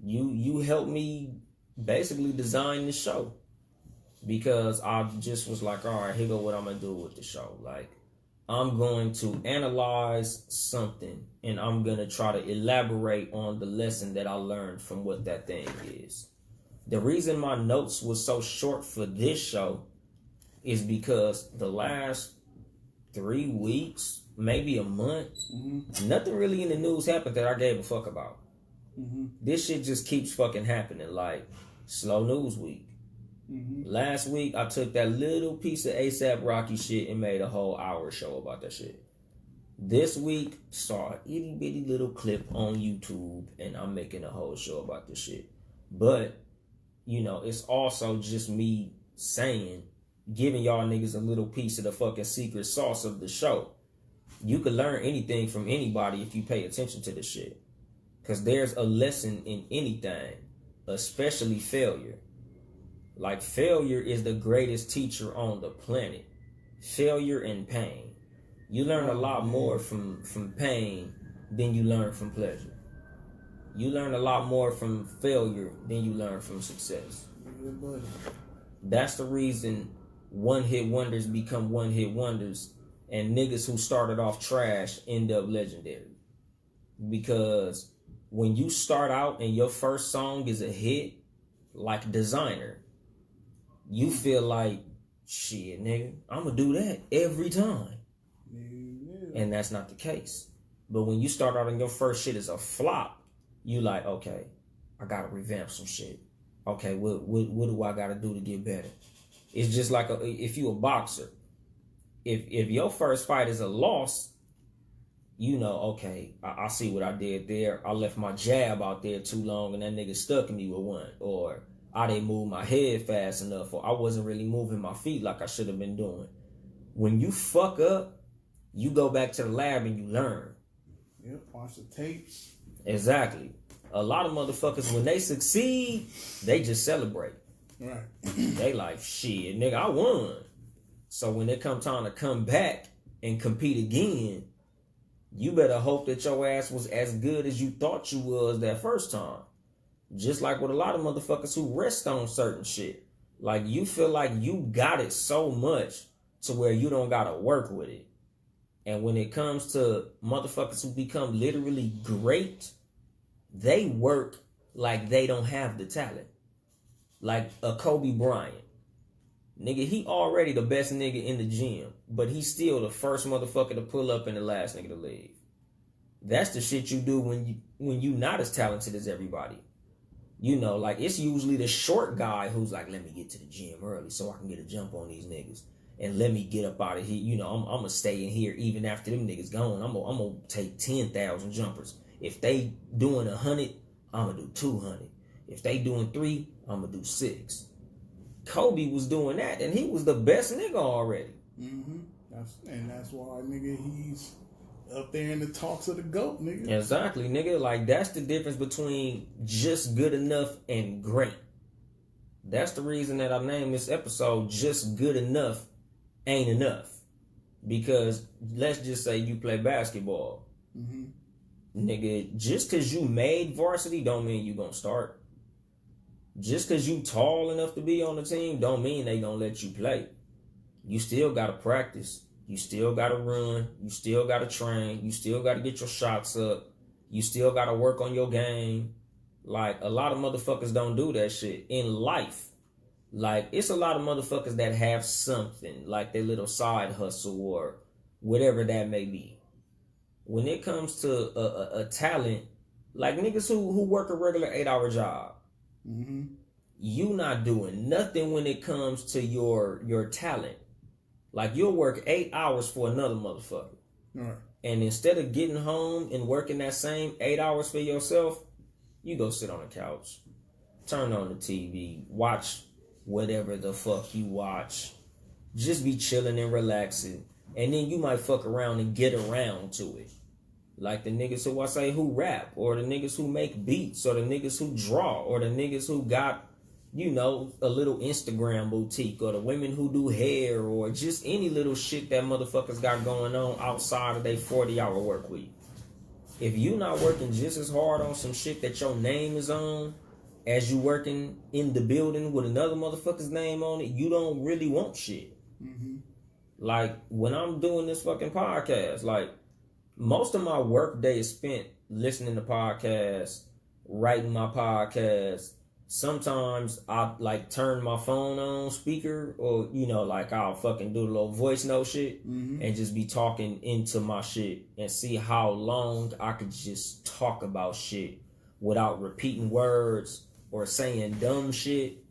you helped me basically design the show. Because I just was like, all right, here go what I'm going to do with the show. Like, I'm going to analyze something and I'm going to try to elaborate on the lesson that I learned from what that thing is. The reason my notes was so short for this show is because the last 3 weeks, maybe a month, nothing really in the news happened that I gave a fuck about. Mm-hmm. This shit just keeps fucking happening, like slow news week. Mm-hmm. Last week, I took that little piece of ASAP Rocky shit and made a whole hour show about that shit. This week, saw an itty bitty little clip on YouTube and I'm making a whole show about this shit. But, you know, it's also just me saying, giving y'all niggas a little piece of the fucking secret sauce of the show. You could learn anything from anybody if you pay attention to the shit. Because there's a lesson in anything, especially failure. Like, failure is the greatest teacher on the planet. Failure and pain. You learn a lot more from pain than you learn from pleasure. You learn a lot more from failure than you learn from success. That's the reason one-hit wonders become one-hit wonders, and niggas who started off trash end up legendary. Because when you start out and your first song is a hit, like Designer, you feel like, shit, nigga, I'm gonna do that every time. Yeah. And that's not the case. But when you start out and your first shit is a flop, you like, okay, I gotta revamp some shit. Okay, what do I gotta do to get better? It's just like if you a boxer. If your first fight is a loss, you know, okay, I see what I did there. I left my jab out there too long and that nigga stuck me with one. Or I didn't move my head fast enough, or I wasn't really moving my feet like I should have been doing. When you fuck up, you go back to the lab and you learn. Yep, watch the tapes. Exactly. A lot of motherfuckers, when they succeed, they just celebrate. Right. They like, shit, nigga, I won. So when it come time to come back and compete again, you better hope that your ass was as good as you thought you was that first time. Just like with a lot of motherfuckers who rest on certain shit. Like, you feel like you got it so much to where you don't gotta work with it. And when it comes to motherfuckers who become literally great, they work like they don't have the talent. Like a Kobe Bryant. Nigga, he already the best nigga in the gym, but he's still the first motherfucker to pull up and the last nigga to leave. That's the shit you do when you not as talented as everybody. You know, like, it's usually the short guy who's like, let me get to the gym early so I can get a jump on these niggas. And let me get up out of here. You know, I'm going to stay in here even after them niggas gone. I'm going to take 10,000 jumpers. If they doing 100, I'm going to do 200. If they doing 3, I'm going to do 6. Kobe was doing that, and he was the best nigga already. Mm-hmm. That's why, nigga, he's up there in the talks of the GOAT, nigga. Exactly, nigga. Like, that's the difference between just good enough and great. That's the reason that I named this episode Just Good Enough Ain't Enough. Because let's just say you play basketball. Mm-hmm. Nigga, just because you made varsity don't mean you gonna start. Just because you tall enough to be on the team don't mean they gonna let you play. You still gotta practice. You still gotta run. You still gotta train. You still gotta get your shots up. You still gotta work on your game. Like, a lot of motherfuckers don't do that shit in life. Like, it's a lot of motherfuckers that have something, like their little side hustle or whatever that may be. When it comes to a talent, like niggas who work a regular 8-hour job, mm-hmm. You not doing nothing when it comes to your talent. Like, you'll work 8 hours for another motherfucker. Right. And instead of getting home and working that same 8 hours for yourself, you go sit on the couch, turn on the TV, watch whatever the fuck you watch. Just be chilling and relaxing. And then you might fuck around and get around to it. Like the niggas who rap, or the niggas who make beats, or the niggas who draw, or the niggas who got, you know, a little Instagram boutique, or the women who do hair, or just any little shit that motherfuckers got going on outside of their 40-hour work week. If you not working just as hard on some shit that your name is on as you working in the building with another motherfucker's name on it, you don't really want shit. Mm-hmm. Like, when I'm doing this fucking podcast, like, most of my work day is spent listening to podcasts, writing my podcasts. Sometimes I like turn my phone on speaker, or, you know, like I'll fucking do a little voice note shit, mm-hmm. and just be talking into my shit and see how long I could just talk about shit without repeating words or saying dumb shit.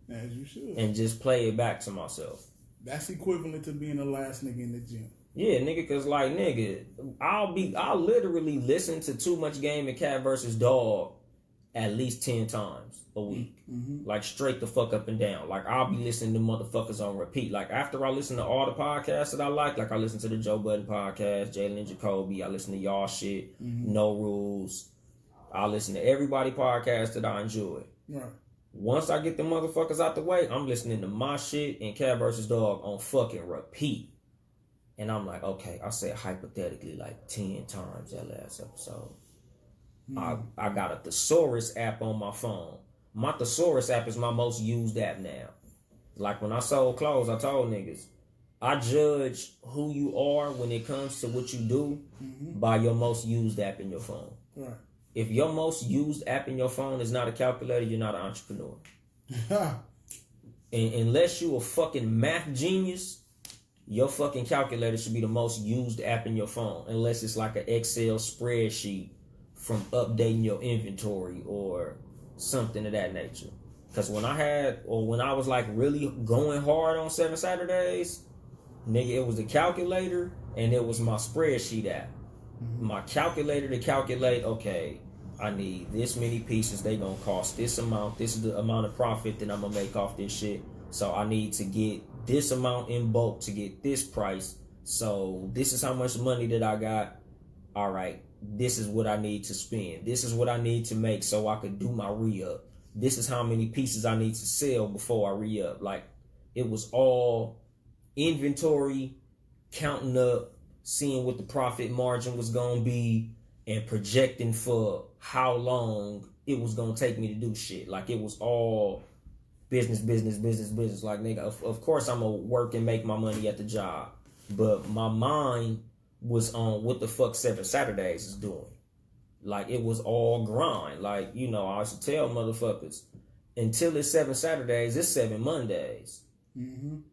As you should. And just play it back to myself. That's equivalent to being the last nigga in the gym. Yeah, nigga, cause like, nigga, I'll literally listen to Too Much Game and Cat versus Dog at least 10 times a week. Mm-hmm. Like straight the fuck up and down. Like I'll be listening to motherfuckers on repeat. Like after I listen to all the podcasts that I like I listen to the Joe Budden podcast, Jalen and Jacoby, I listen to y'all shit, No Rules. I listen to everybody podcast that I enjoy. Right. Once I get the motherfuckers out the way, I'm listening to my shit and Cat vs. Dog on fucking repeat. And I'm like, okay, I said hypothetically like 10 times that last episode. I got a Thesaurus app on my phone. My Thesaurus app is my most used app now. Like when I sold clothes, I told niggas, I judge who you are when it comes to what you do by your most used app in your phone. Right. If your most used app in your phone is not a calculator, you're not an entrepreneur. And unless you a fucking math genius, your fucking calculator should be the most used app in your phone. Unless it's like an Excel spreadsheet from updating your inventory or something of that nature. Because when I was like really going hard on 7 Saturdays, nigga, it was the calculator and it was my spreadsheet app. My calculator to calculate, okay, I need this many pieces, they gonna cost this amount, this is the amount of profit that I'm gonna make off this shit. So I need to get this amount in bulk to get this price. So this is how much money that I got. All right, this is what I need to spend. This is what I need to make so I could do my re-up. This is how many pieces I need to sell before I re-up. Like, it was all inventory, counting up, seeing what the profit margin was going to be, and projecting for how long it was going to take me to do shit. Like, it was all business. Like, nigga, of course I'm going to work and make my money at the job. But my mind was on what the fuck 7 Saturdays is doing. Like, it was all grind. Like, you know, I used to tell motherfuckers, until it's 7 Saturdays, it's 7 Mondays.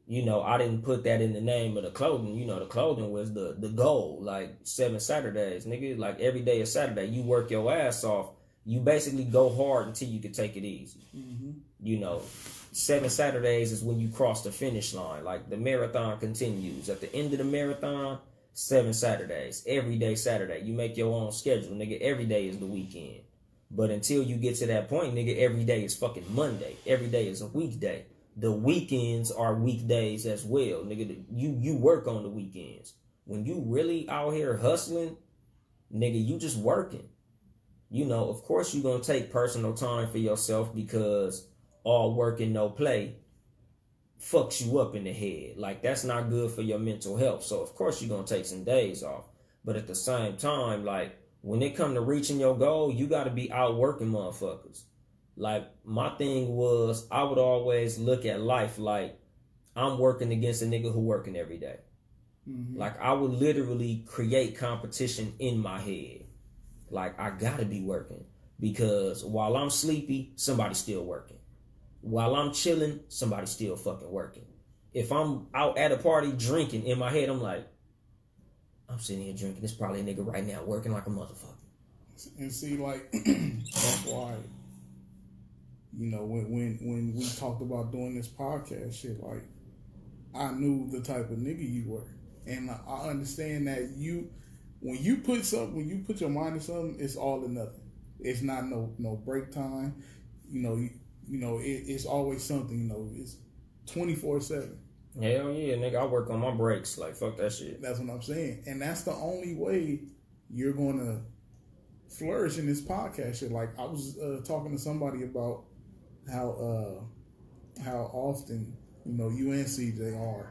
You know, I didn't put that in the name of the clothing. You know, the clothing was the goal. Like, 7 Saturdays, nigga. Like, every day is Saturday. You work your ass off. You basically go hard until you can take it easy. You know, 7 Saturdays is when you cross the finish line. Like, the marathon continues. At the end of the marathon, 7 Saturdays. Every day Saturday. You make your own schedule, nigga. Every day is the weekend. But until you get to that point, nigga, every day is fucking Monday. Every day is a weekday. The weekends are weekdays as well, nigga. You work on the weekends. When you really out here hustling, nigga, you just working. You know, of course you're going to take personal time for yourself because all work and no play fucks you up in the head. Like, that's not good for your mental health. So, of course, you're going to take some days off. But at the same time, like, when it come to reaching your goal, you got to be out working motherfuckers. Like, my thing was, I would always look at life like I'm working against a nigga who working every day. Like, I would literally create competition in my head. Like, I got to be working. Because while I'm sleepy, somebody's still working. While I'm chilling, somebody's still fucking working. If I'm out at a party drinking, in my head, I'm like, I'm sitting here drinking. There's probably a nigga right now working like a motherfucker. And see, like, that's why, you know, when we talked about doing this podcast shit, like, I knew the type of nigga you were. And I understand that when you put your mind to something, it's all or nothing. It's not no break time. You know, it's always something, you know, it's 24/7. Hell yeah, nigga, I work on my breaks. Like, fuck that shit. That's what I'm saying. And that's the only way you're going to flourish in this podcast shit. Like, I was talking to somebody about how often, you know, you and CJ are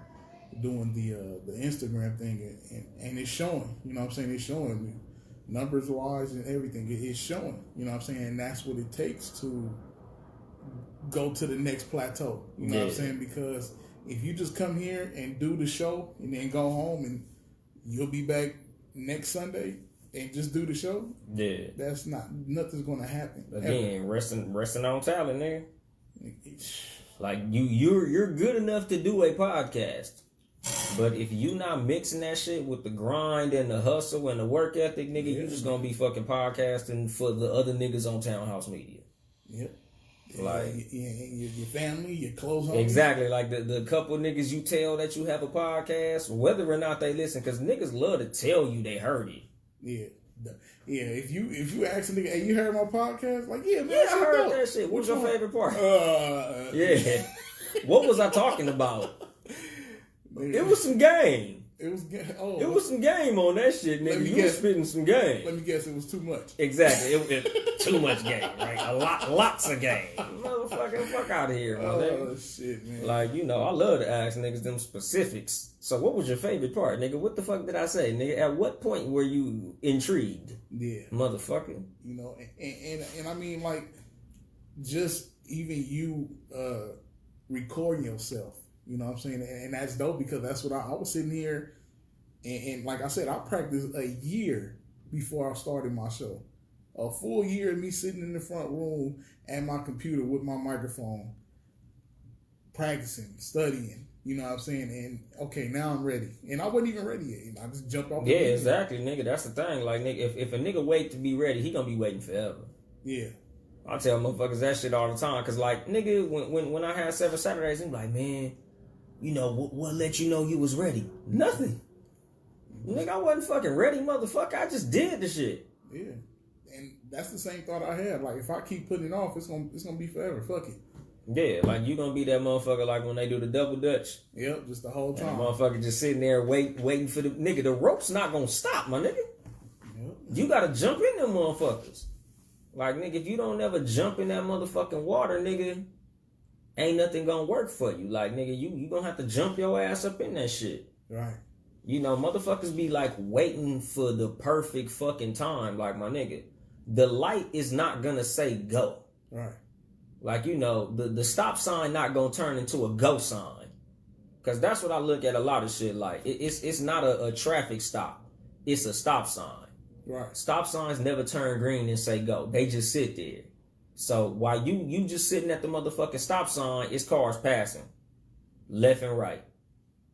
doing the Instagram thing, and it's showing, you know what I'm saying? It's showing me numbers wise and everything. It's showing, you know what I'm saying? And that's what it takes to go to the next plateau, you know what I'm saying? Because if you just come here and do the show and then go home and you'll be back next Sunday and just do the show, that's nothing's gonna happen. Again, resting on talent, nigga. Like, you're good enough to do a podcast, but if you not mixing that shit with the grind and the hustle and the work ethic, nigga, you just gonna be fucking podcasting for the other niggas on Townhouse Media. Yep. Like, your family, your close home. Exactly. Like the couple niggas you tell that you have a podcast, whether or not they listen, because niggas love to tell you they heard it. Yeah. Yeah, if you ask a nigga, hey, you heard my podcast? Like, yeah, man, Yeah, I heard dope. that shit. What's your favorite part? Yeah. What was I talking about? It was some game. It was some game on that shit, nigga. You was spitting some game. Let me guess, it was too much. Exactly. It too much game, right? Lots of game. Motherfucking fuck out of here, Oh, shit, man. Like, I love to ask niggas them specifics. So what was your favorite part, nigga? What the fuck did I say, nigga? At what point were you intrigued? Yeah. Motherfucker. And I mean, like, just even you recording yourself. You know what I'm saying? And that's dope because that's what I was sitting here and like I said, I practiced a year before I started my show. A full year of me sitting in the front room at my computer with my microphone, practicing, studying, you know what I'm saying? And okay, now I'm ready. And I wasn't even ready yet. I just jumped off. Yeah, exactly, nigga. That's the thing. Like, nigga, if a nigga wait to be ready, he gonna be waiting forever. Yeah. I tell motherfuckers that shit all the time. Cause like, nigga, when I had 7 Saturdays, I'm like, man, what let you know you was ready? Nothing. Nigga, I wasn't fucking ready, motherfucker. I just did the shit. Yeah. And that's the same thought I had. Like, if I keep putting it off, it's gonna be forever. Fuck it. Yeah, like you gonna be that motherfucker like when they do the double dutch. Yep, just the whole time. And the motherfucker just sitting there waiting for the nigga. The rope's not gonna stop, my nigga. Yep. You gotta jump in them motherfuckers. Like, nigga, if you don't ever jump in that motherfucking water, nigga, ain't nothing gonna work for you. Like, nigga, you gonna have to jump your ass up in that shit. Right. Motherfuckers be like waiting for the perfect fucking time. Like, my nigga, the light is not gonna say go. Right. Like, the stop sign not gonna turn into a go sign. Cause that's what I look at a lot of shit like. It's not a traffic stop. It's a stop sign. Right. Stop signs never turn green and say go. They just sit there. So while you just sitting at the motherfucking stop sign, it's cars passing. Left and right.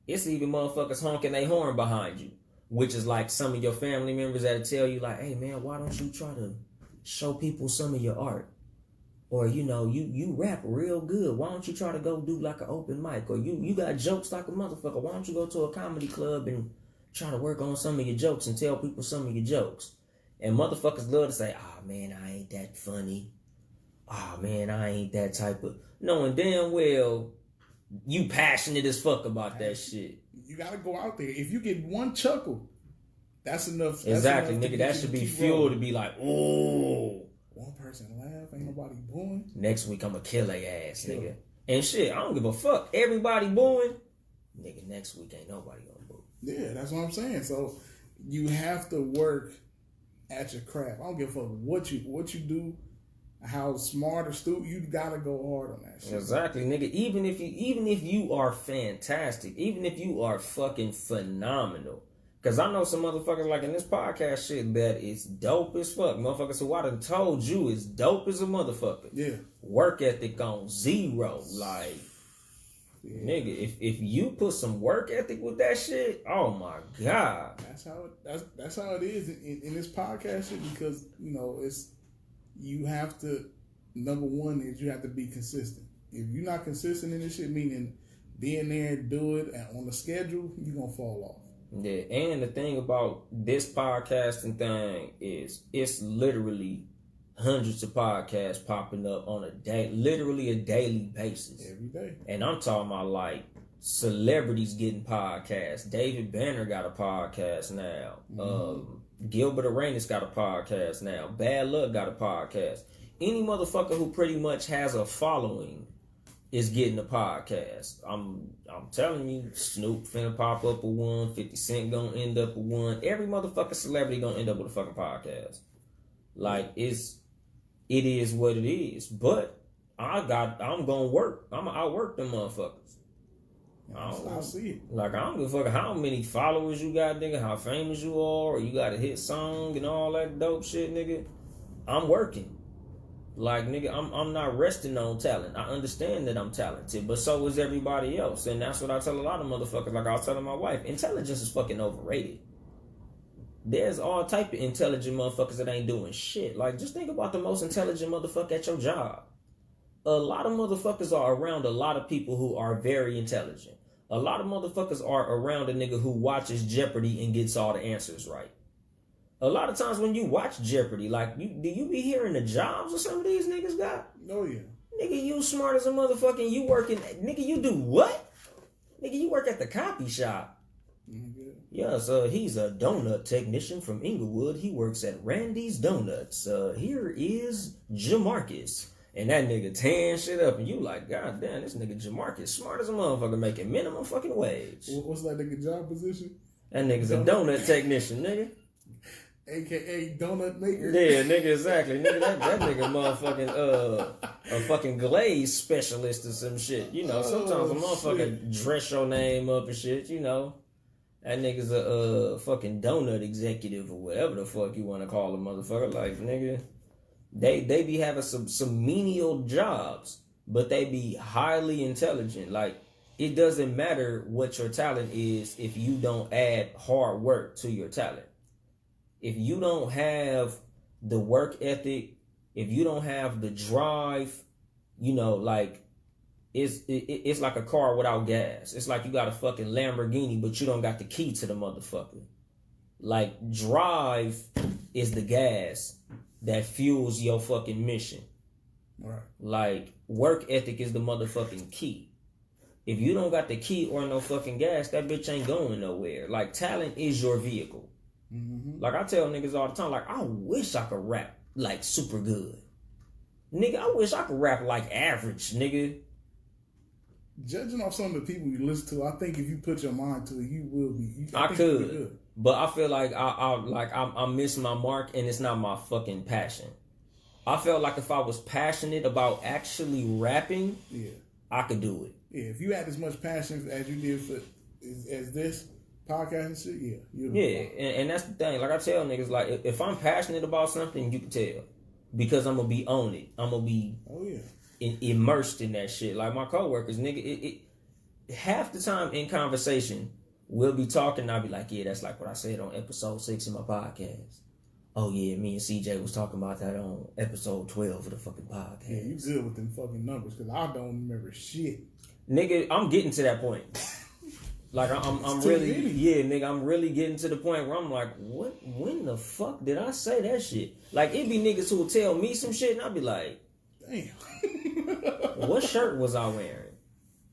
It's even motherfuckers honking their horn behind you. Which is like some of your family members that'll tell you like, hey man, why don't you try to show people some of your art? Or, you rap real good. Why don't you try to go do like an open mic? Or you got jokes like a motherfucker. Why don't you go to a comedy club and try to work on some of your jokes and tell people some of your jokes? And motherfuckers love to say, oh man, I ain't that funny. Oh man, I ain't that type of... Knowing damn well you passionate as fuck about that shit. You gotta go out there. If you get one chuckle, that's enough. Exactly, enough nigga. That should be fuel to be like, oh. One person laugh, ain't nobody booing. Next week I'ma kill their ass, nigga. And shit, I don't give a fuck. Everybody booing, nigga. Next week ain't nobody gonna boo. Yeah, that's what I'm saying. So you have to work at your craft. I don't give a fuck what you do, how smart or stupid. You gotta go hard on that shit. Exactly, nigga. Even if you are fantastic, even if you are fucking phenomenal. Cause I know some motherfuckers like in this podcast shit that is dope as fuck. Motherfuckers who I done told you is dope as a motherfucker. Yeah. Work ethic on 0. Like, nigga, if you put some work ethic with that shit, oh my God. That's how it is in this podcast shit because, you have to, number one is you have to be consistent. If you're not consistent in this shit, meaning being there, do it and on the schedule, you're gonna fall off. Yeah, and the thing about this podcasting thing is it's literally hundreds of podcasts popping up on a daily basis. Every day. And I'm talking about like celebrities getting podcasts. David Banner got a podcast now. Gilbert Arenas got a podcast now. Bad Luck got a podcast. Any motherfucker who pretty much has a following is getting a podcast. I'm telling you, Snoop finna pop up with one. 50 Cent gonna end up with one. Every motherfucking celebrity gonna end up with a fucking podcast. Like, it is what it is. But I'm gonna work. I'm gonna outwork them motherfuckers. I see it. Like, I don't give a fuck how many followers you got, nigga, how famous you are, or you got a hit song and all that dope shit, nigga. I'm working. Like, nigga, I'm not resting on talent. I understand that I'm talented, but so is everybody else. And that's what I tell a lot of motherfuckers. Like I was telling my wife, intelligence is fucking overrated. There's all type of intelligent motherfuckers that ain't doing shit. Like, just think about the most intelligent motherfucker at your job. A lot of motherfuckers are around a lot of people who are very intelligent. A lot of motherfuckers are around a nigga who watches Jeopardy and gets all the answers right. a lot of times when you watch Jeopardy, like, do you be hearing the jobs that some of these niggas got? Oh, yeah. Nigga, you smart as a motherfucking, you working, nigga, you do what? Nigga, you work at the copy shop. Mm-hmm. Yes, he's a donut technician from Inglewood. He works at Randy's Donuts. Here is Jamarcus. And that nigga tearing shit up, and you like, God damn, this nigga Jamarcus smart as a motherfucker, making minimum fucking wage. What's that nigga job position? That nigga's a donut technician, nigga. AKA donut maker. Yeah, nigga, exactly. Nigga, that nigga motherfucking a fucking glaze specialist or some shit. You know, sometimes a motherfucker dress your name up and shit, you know. That nigga's a fucking donut executive or whatever the fuck you want to call a motherfucker. Like, nigga, they be having some menial jobs, but they be highly intelligent. Like, it doesn't matter what your talent is if you don't add hard work to your talent. If you don't have the work ethic, if you don't have the drive, you know, like, it's like a car without gas. It's like you got a fucking Lamborghini, but you don't got the key to the motherfucker. Like, drive is the gas that fuels your fucking mission. Right. Like, work ethic is the motherfucking key. If you don't got the key or no fucking gas, that bitch ain't going nowhere. Like, talent is your vehicle. Mm-hmm. Like, I tell niggas all the time, like, I wish I could rap, like, super good. Nigga, I wish I could rap like average, nigga. Judging off some of the people you listen to, I think if you put your mind to it, you will be. I could, but I feel like I'm missing my mark, and it's not my fucking passion. I felt like if I was passionate about actually rapping, yeah, I could do it. Yeah, if you had as much passion as you did for as this podcast and shit, yeah. Yeah, and that's the thing. Like, I tell niggas, like, if I'm passionate about something, you can tell. Because I'm going to be on it. I'm going to be immersed in that shit. Like, my coworkers, nigga, half the time in conversation, we'll be talking, and I'll be like, yeah, that's like what I said on episode 6 of my podcast. Oh, yeah, me and CJ was talking about that on episode 12 of the fucking podcast. Yeah, you good with them fucking numbers, because I don't remember shit. Nigga, I'm getting to that point. Like, I'm really, yeah, nigga, I'm really getting to the point where I'm like, when the fuck did I say that shit? Like, it be niggas who will tell me some shit, and I'll be like, damn. What shirt was I wearing?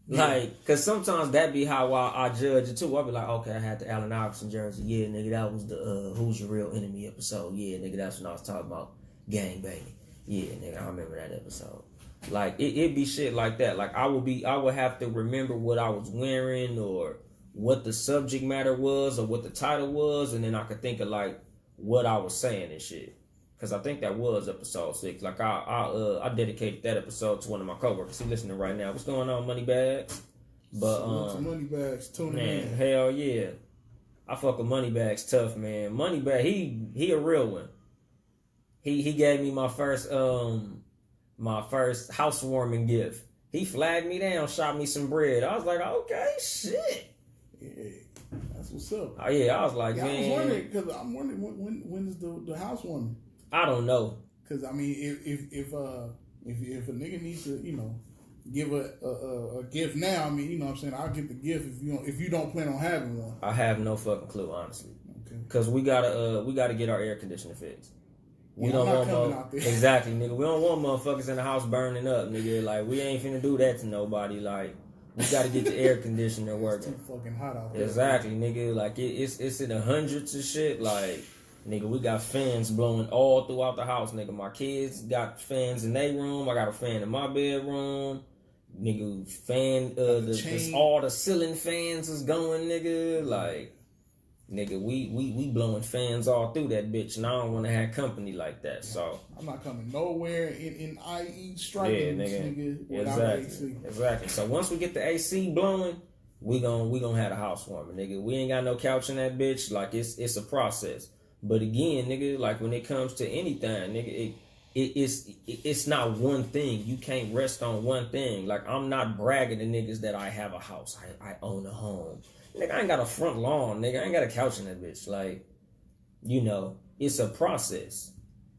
Yeah. Like, cause sometimes that be how I judge it too. I'll be like, okay, I had the Allen Iverson jersey. Yeah, nigga, that was the Who's Your Real Enemy episode. Yeah, nigga, that's when I was talking about gang banging. Yeah, nigga, I remember that episode. Like, it be shit like that. Like, I would have to remember what I was wearing or what the subject matter was or what the title was, and then I could think of, like, what I was saying and shit. Because I think that was episode 6. Like, I dedicated that episode to one of my coworkers. He listening right now. What's going on, Moneybags? But, Moneybags tuning in. Man, hell yeah. I fuck with Moneybags tough, man. Moneybag, he a real one. He gave me my first housewarming gift. He flagged me down, shot me some bread. I was like, okay, shit. Yeah, that's what's up. Oh yeah, I was like, man. I was wondering because I'm wondering when is the housewarming? I don't know. Because I mean, if a nigga needs to, you know, give a gift now, I mean, you know what I'm saying, I'll get the gift if you don't plan on having one. I have no fucking clue, honestly. Okay. Because we gotta get our air conditioner fixed. We don't want out there. Exactly, nigga. We don't want motherfuckers in the house burning up, nigga. Like, we ain't finna do that to nobody. Like, we gotta get the air conditioner working. It's too fucking hot out there. Exactly, nigga. Like, it's in the hundreds of shit. Like, nigga, we got fans blowing all throughout the house, nigga. My kids got fans in their room. I got a fan in my bedroom. Nigga, all the ceiling fans is going, nigga. Like, nigga, we blowing fans all through that bitch, and I don't want to have company like that. So I'm not coming nowhere in IE striking, nigga. Exactly, exactly. So once we get the AC blowing, we gonna have a housewarming, nigga. We ain't got no couch in that bitch. Like, it's a process. But again, nigga, like, when it comes to anything, nigga, it's not one thing. You can't rest on one thing. Like, I'm not bragging to niggas that I have a house. I own a home. Nigga, I ain't got a front lawn, nigga. I ain't got a couch in that bitch. Like, you know, it's a process.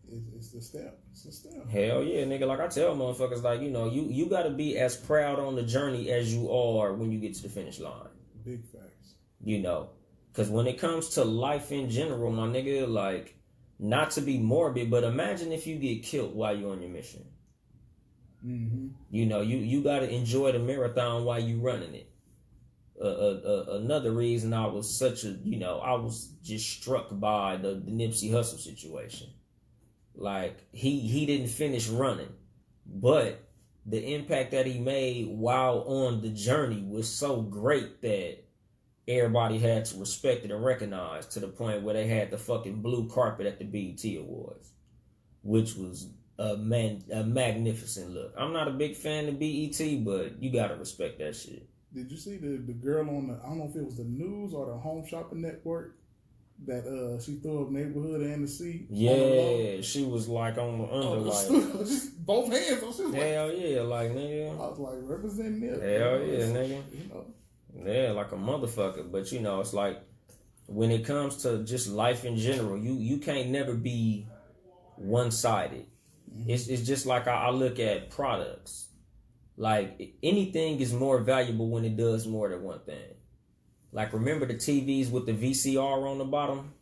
It's the step. It's a step. Hell yeah, nigga. Like, I tell motherfuckers, like, you know, you got to be as proud on the journey as you are when you get to the finish line. Big facts. You know, Because when it comes to life in general, my nigga, like, not to be morbid, but imagine if you get killed while you're on your mission. Mm-hmm. You know, you got to enjoy the marathon while you running it. Another reason I was I was just struck by the Nipsey Hussle situation. Like, he didn't finish running, but the impact that he made while on the journey was so great that everybody had to respect it and recognize, to the point where they had the fucking blue carpet at the BET Awards, which was a magnificent look. I'm not a big fan of BET, but you gotta respect that shit. Did you see the girl on the, I don't know if it was the news or the Home Shopping Network, that she threw up neighborhood and the sea? Yeah, she was like on the under, like just both hands. Hell yeah, like, nigga. I was like, representing it. Hell yeah, nigga. You know. Yeah, like a motherfucker. But you know, it's like, when it comes to just life in general, you can't never be one-sided. Mm-hmm. It's just like I look at products. Like, anything is more valuable when it does more than one thing. Like, remember the TVs with the VCR on the bottom?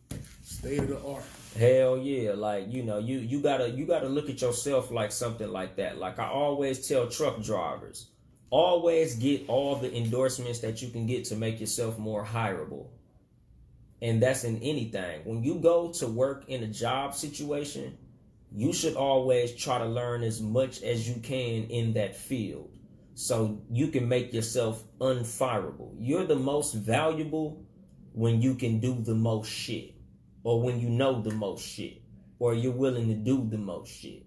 State of the art. Hell yeah. Like, you know, you gotta look at yourself like something like that. Like, I always tell truck drivers, always get all the endorsements that you can get to make yourself more hireable. And that's in anything. When you go to work in a job situation, you should always try to learn as much as you can in that field, so you can make yourself unfireable. You're the most valuable when you can do the most shit, or when you know the most shit, or you're willing to do the most shit.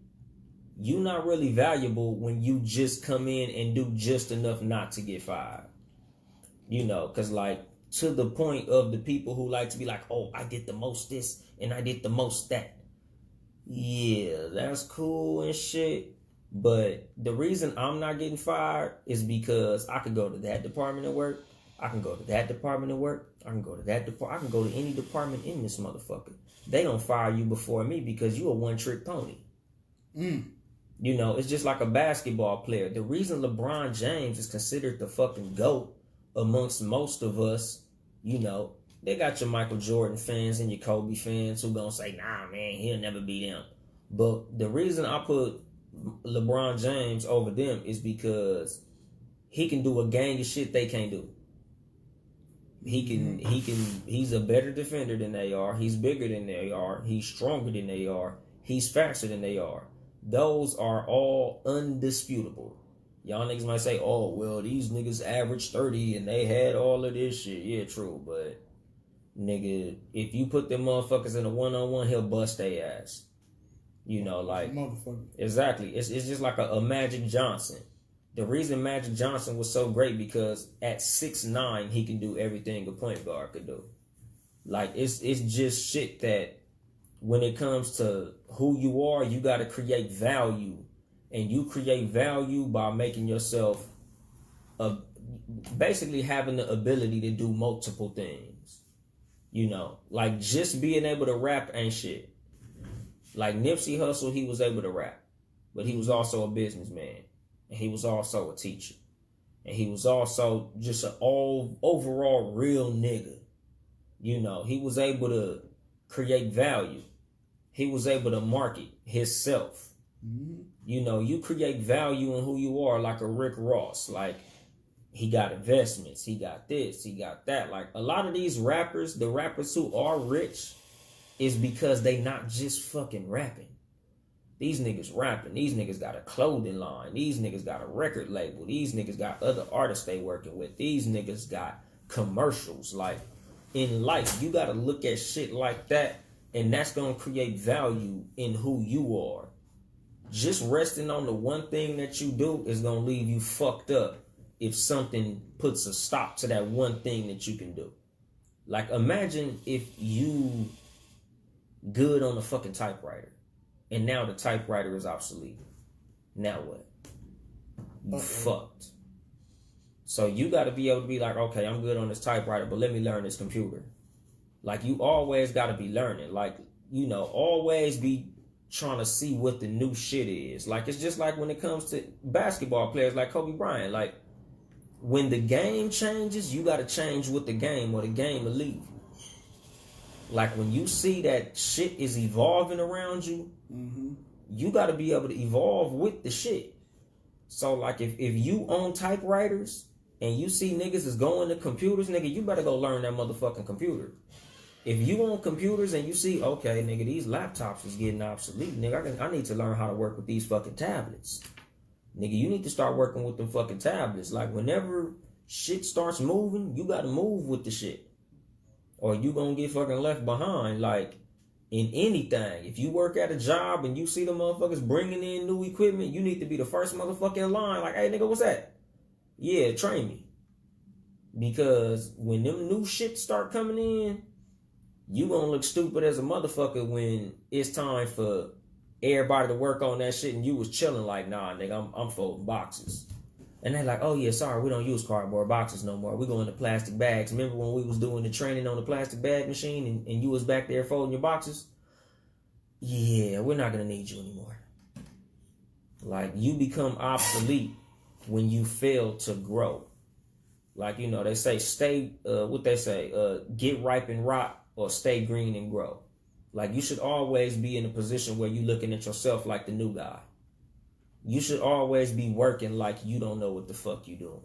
You're not really valuable when you just come in and do just enough not to get fired. You know, because, like, to the point of the people who like to be like, oh, I did the most this and I did the most that. Yeah, that's cool and shit. But the reason I'm not getting fired is because I could go to that department and work. I can go to that department and work. I can go to that department. I can go to any department in this motherfucker. They don't fire you before me because you a one-trick pony. You know, it's just like a basketball player. The reason LeBron James is considered the fucking GOAT amongst most of us, you know, they got your Michael Jordan fans and your Kobe fans who gonna say, nah, man, he'll never beat them. But the reason I put LeBron James over them is because he can do a gang of shit they can't do. He's a better defender than they are. He's bigger than they are. He's stronger than they are. He's faster than they are. Those are all undisputable. Y'all niggas might say, oh, well, these niggas average 30 and they had all of this shit. Yeah, true, but nigga, if you put them motherfuckers in a one-on-one, he'll bust their ass. You know, like, motherfucker. Exactly. It's just like a Magic Johnson. The reason Magic Johnson was so great because at 6'9", he can do everything a point guard could do. Like, it's just shit that when it comes to who you are, you got to create value. And you create value by making yourself basically having the ability to do multiple things. You know, like, just being able to rap ain't shit. Like Nipsey Hussle, he was able to rap, but he was also a businessman, and he was also a teacher, and he was also just an overall real nigga. You know, he was able to create value. He was able to market himself. Mm-hmm. You know, you create value in who you are, like a Rick Ross. Like, he got investments, he got this, he got that. Like, a lot of these rappers, the rappers who are rich, is because they not just fucking rapping. These niggas rapping. These niggas got a clothing line. These niggas got a record label. These niggas got other artists they working with. These niggas got commercials. Like, in life, you gotta look at shit like that, and that's gonna create value in who you are. Just resting on the one thing that you do is gonna leave you fucked up if something puts a stop to that one thing that you can do. Like, imagine if you good on the fucking typewriter, and now the typewriter is obsolete. Now what? You fucked. So you got to be able to be like, okay, I'm good on this typewriter, but let me learn this computer. Like, you always got to be learning. Like, you know, always be trying to see what the new shit is. Like, it's just like when it comes to basketball players like Kobe Bryant. Like, when the game changes, you got to change with the game, or the game will leave you. Like when you see that shit is evolving around you, you got to be able to evolve with the shit. So like if you own typewriters and you see niggas is going to computers, nigga, you better go learn that motherfucking computer. If you own computers and you see, okay, nigga, these laptops is getting obsolete, nigga, I need to learn how to work with these fucking tablets. Nigga, you need to start working with them fucking tablets. Like whenever shit starts moving, you got to move with the shit. Or you gonna get fucking left behind. Like in anything, if you work at a job and you see the motherfuckers bringing in new equipment, you need to be the first motherfucker in line. Like, hey nigga, what's that? Yeah, train me. Because when them new shit start coming in, you gonna look stupid as a motherfucker when it's time for everybody to work on that shit and you was chilling like, nah nigga, I'm folding boxes. And they're like, oh yeah, sorry, we don't use cardboard boxes no more. We go into plastic bags. Remember when we was doing the training on the plastic bag machine and you was back there folding your boxes? Yeah, we're not going to need you anymore. Like, you become obsolete when you fail to grow. Like, you know, they say get ripe and rot or stay green and grow. Like, you should always be in a position where you're looking at yourself like the new guy. You should always be working like you don't know what the fuck you doing.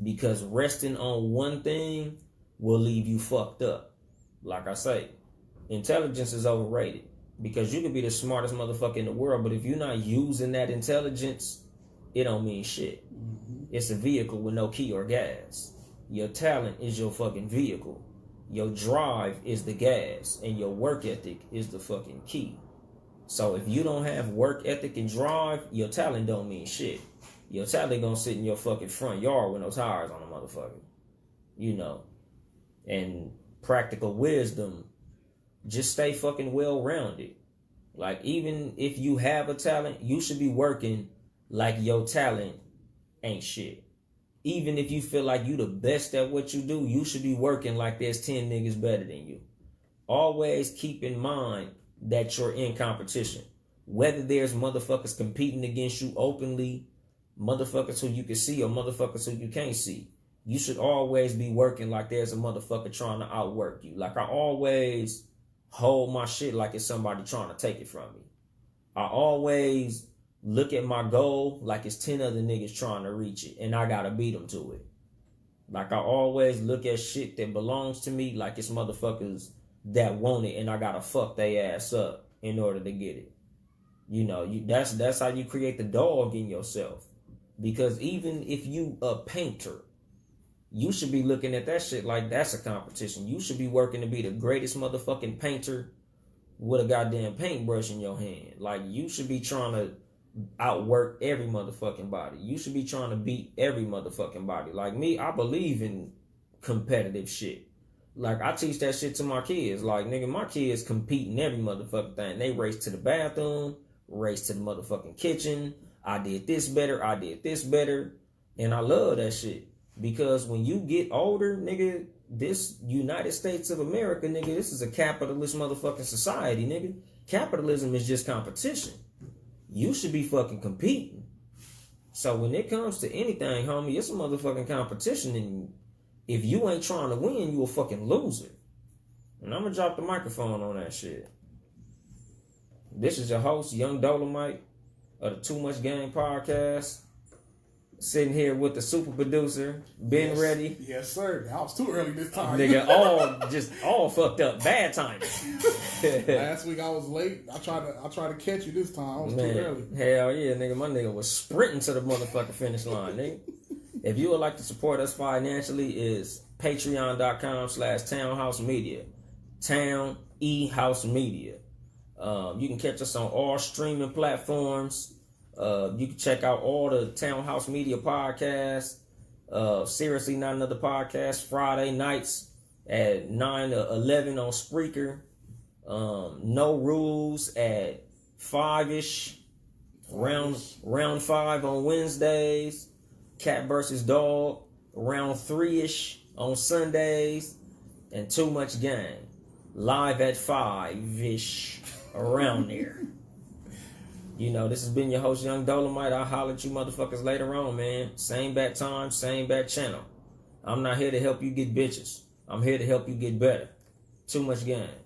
Because resting on one thing will leave you fucked up. Like I say, intelligence is overrated. Because you could be the smartest motherfucker in the world, but if you're not using that intelligence, it don't mean shit. It's a vehicle with no key or gas. Your talent is your fucking vehicle. Your drive is the gas. And your work ethic is the fucking key. So if you don't have work ethic and drive, your talent don't mean shit. Your talent gonna sit in your fucking front yard with no tires on the motherfucker. You know. And practical wisdom, just stay fucking well-rounded. Like, even if you have a talent, you should be working like your talent ain't shit. Even if you feel like you the best at what you do, you should be working like there's 10 niggas better than you. Always keep in mind that you're in competition. Whether there's motherfuckers competing against you openly, motherfuckers who you can see or motherfuckers who you can't see, you should always be working like there's a motherfucker trying to outwork you. Like, I always hold my shit like it's somebody trying to take it from me. I always look at my goal like it's 10 other niggas trying to reach it and I gotta beat them to it. Like, I always look at shit that belongs to me like it's motherfuckers that want it and I gotta fuck they ass up in order to get it. You know, that's how you create the dog in yourself. Because even if you a painter, you should be looking at that shit like that's a competition. You should be working to be the greatest motherfucking painter with a goddamn paintbrush in your hand. Like, you should be trying to outwork every motherfucking body. You should be trying to beat every motherfucking body. Like me, I believe in competitive shit. Like, I teach that shit to my kids. Like, nigga, my kids compete in every motherfucking thing. They race to the bathroom, race to the motherfucking kitchen. I did this better. I did this better. And I love that shit. Because when you get older, nigga, this United States of America, nigga, this is a capitalist motherfucking society, nigga. Capitalism is just competition. You should be fucking competing. So when it comes to anything, homie, it's a motherfucking competition. And if you ain't trying to win, you a fucking loser. And I'm gonna drop the microphone on that shit. This is your host, Yung Dolemite of the Too Much Game podcast. Sitting here with the super producer, Ben Ready. Yes, sir. I was too early this time. Nigga, all fucked up. Bad timing. Last week I was late. I tried to catch you this time. I was too early. Hell yeah, nigga. My nigga was sprinting to the motherfucking finish line, nigga. If you would like to support us financially, is patreon.com/Townhouse Media. Town E House Media. You can catch us on all streaming platforms. You can check out all the Townhouse Media podcasts. Seriously Not Another Podcast, Friday nights at 9 to 11 on Spreaker. No Rules at 5-ish. Round 5 on Wednesdays. Cat vs. Dog, around 3-ish on Sundays. And Too Much Game, live at 5-ish, around there. You know, this has been your host, Yung Dolemite. I'll holler at you motherfuckers later on, man. Same bad time, same bad channel. I'm not here to help you get bitches. I'm here to help you get better. Too much game.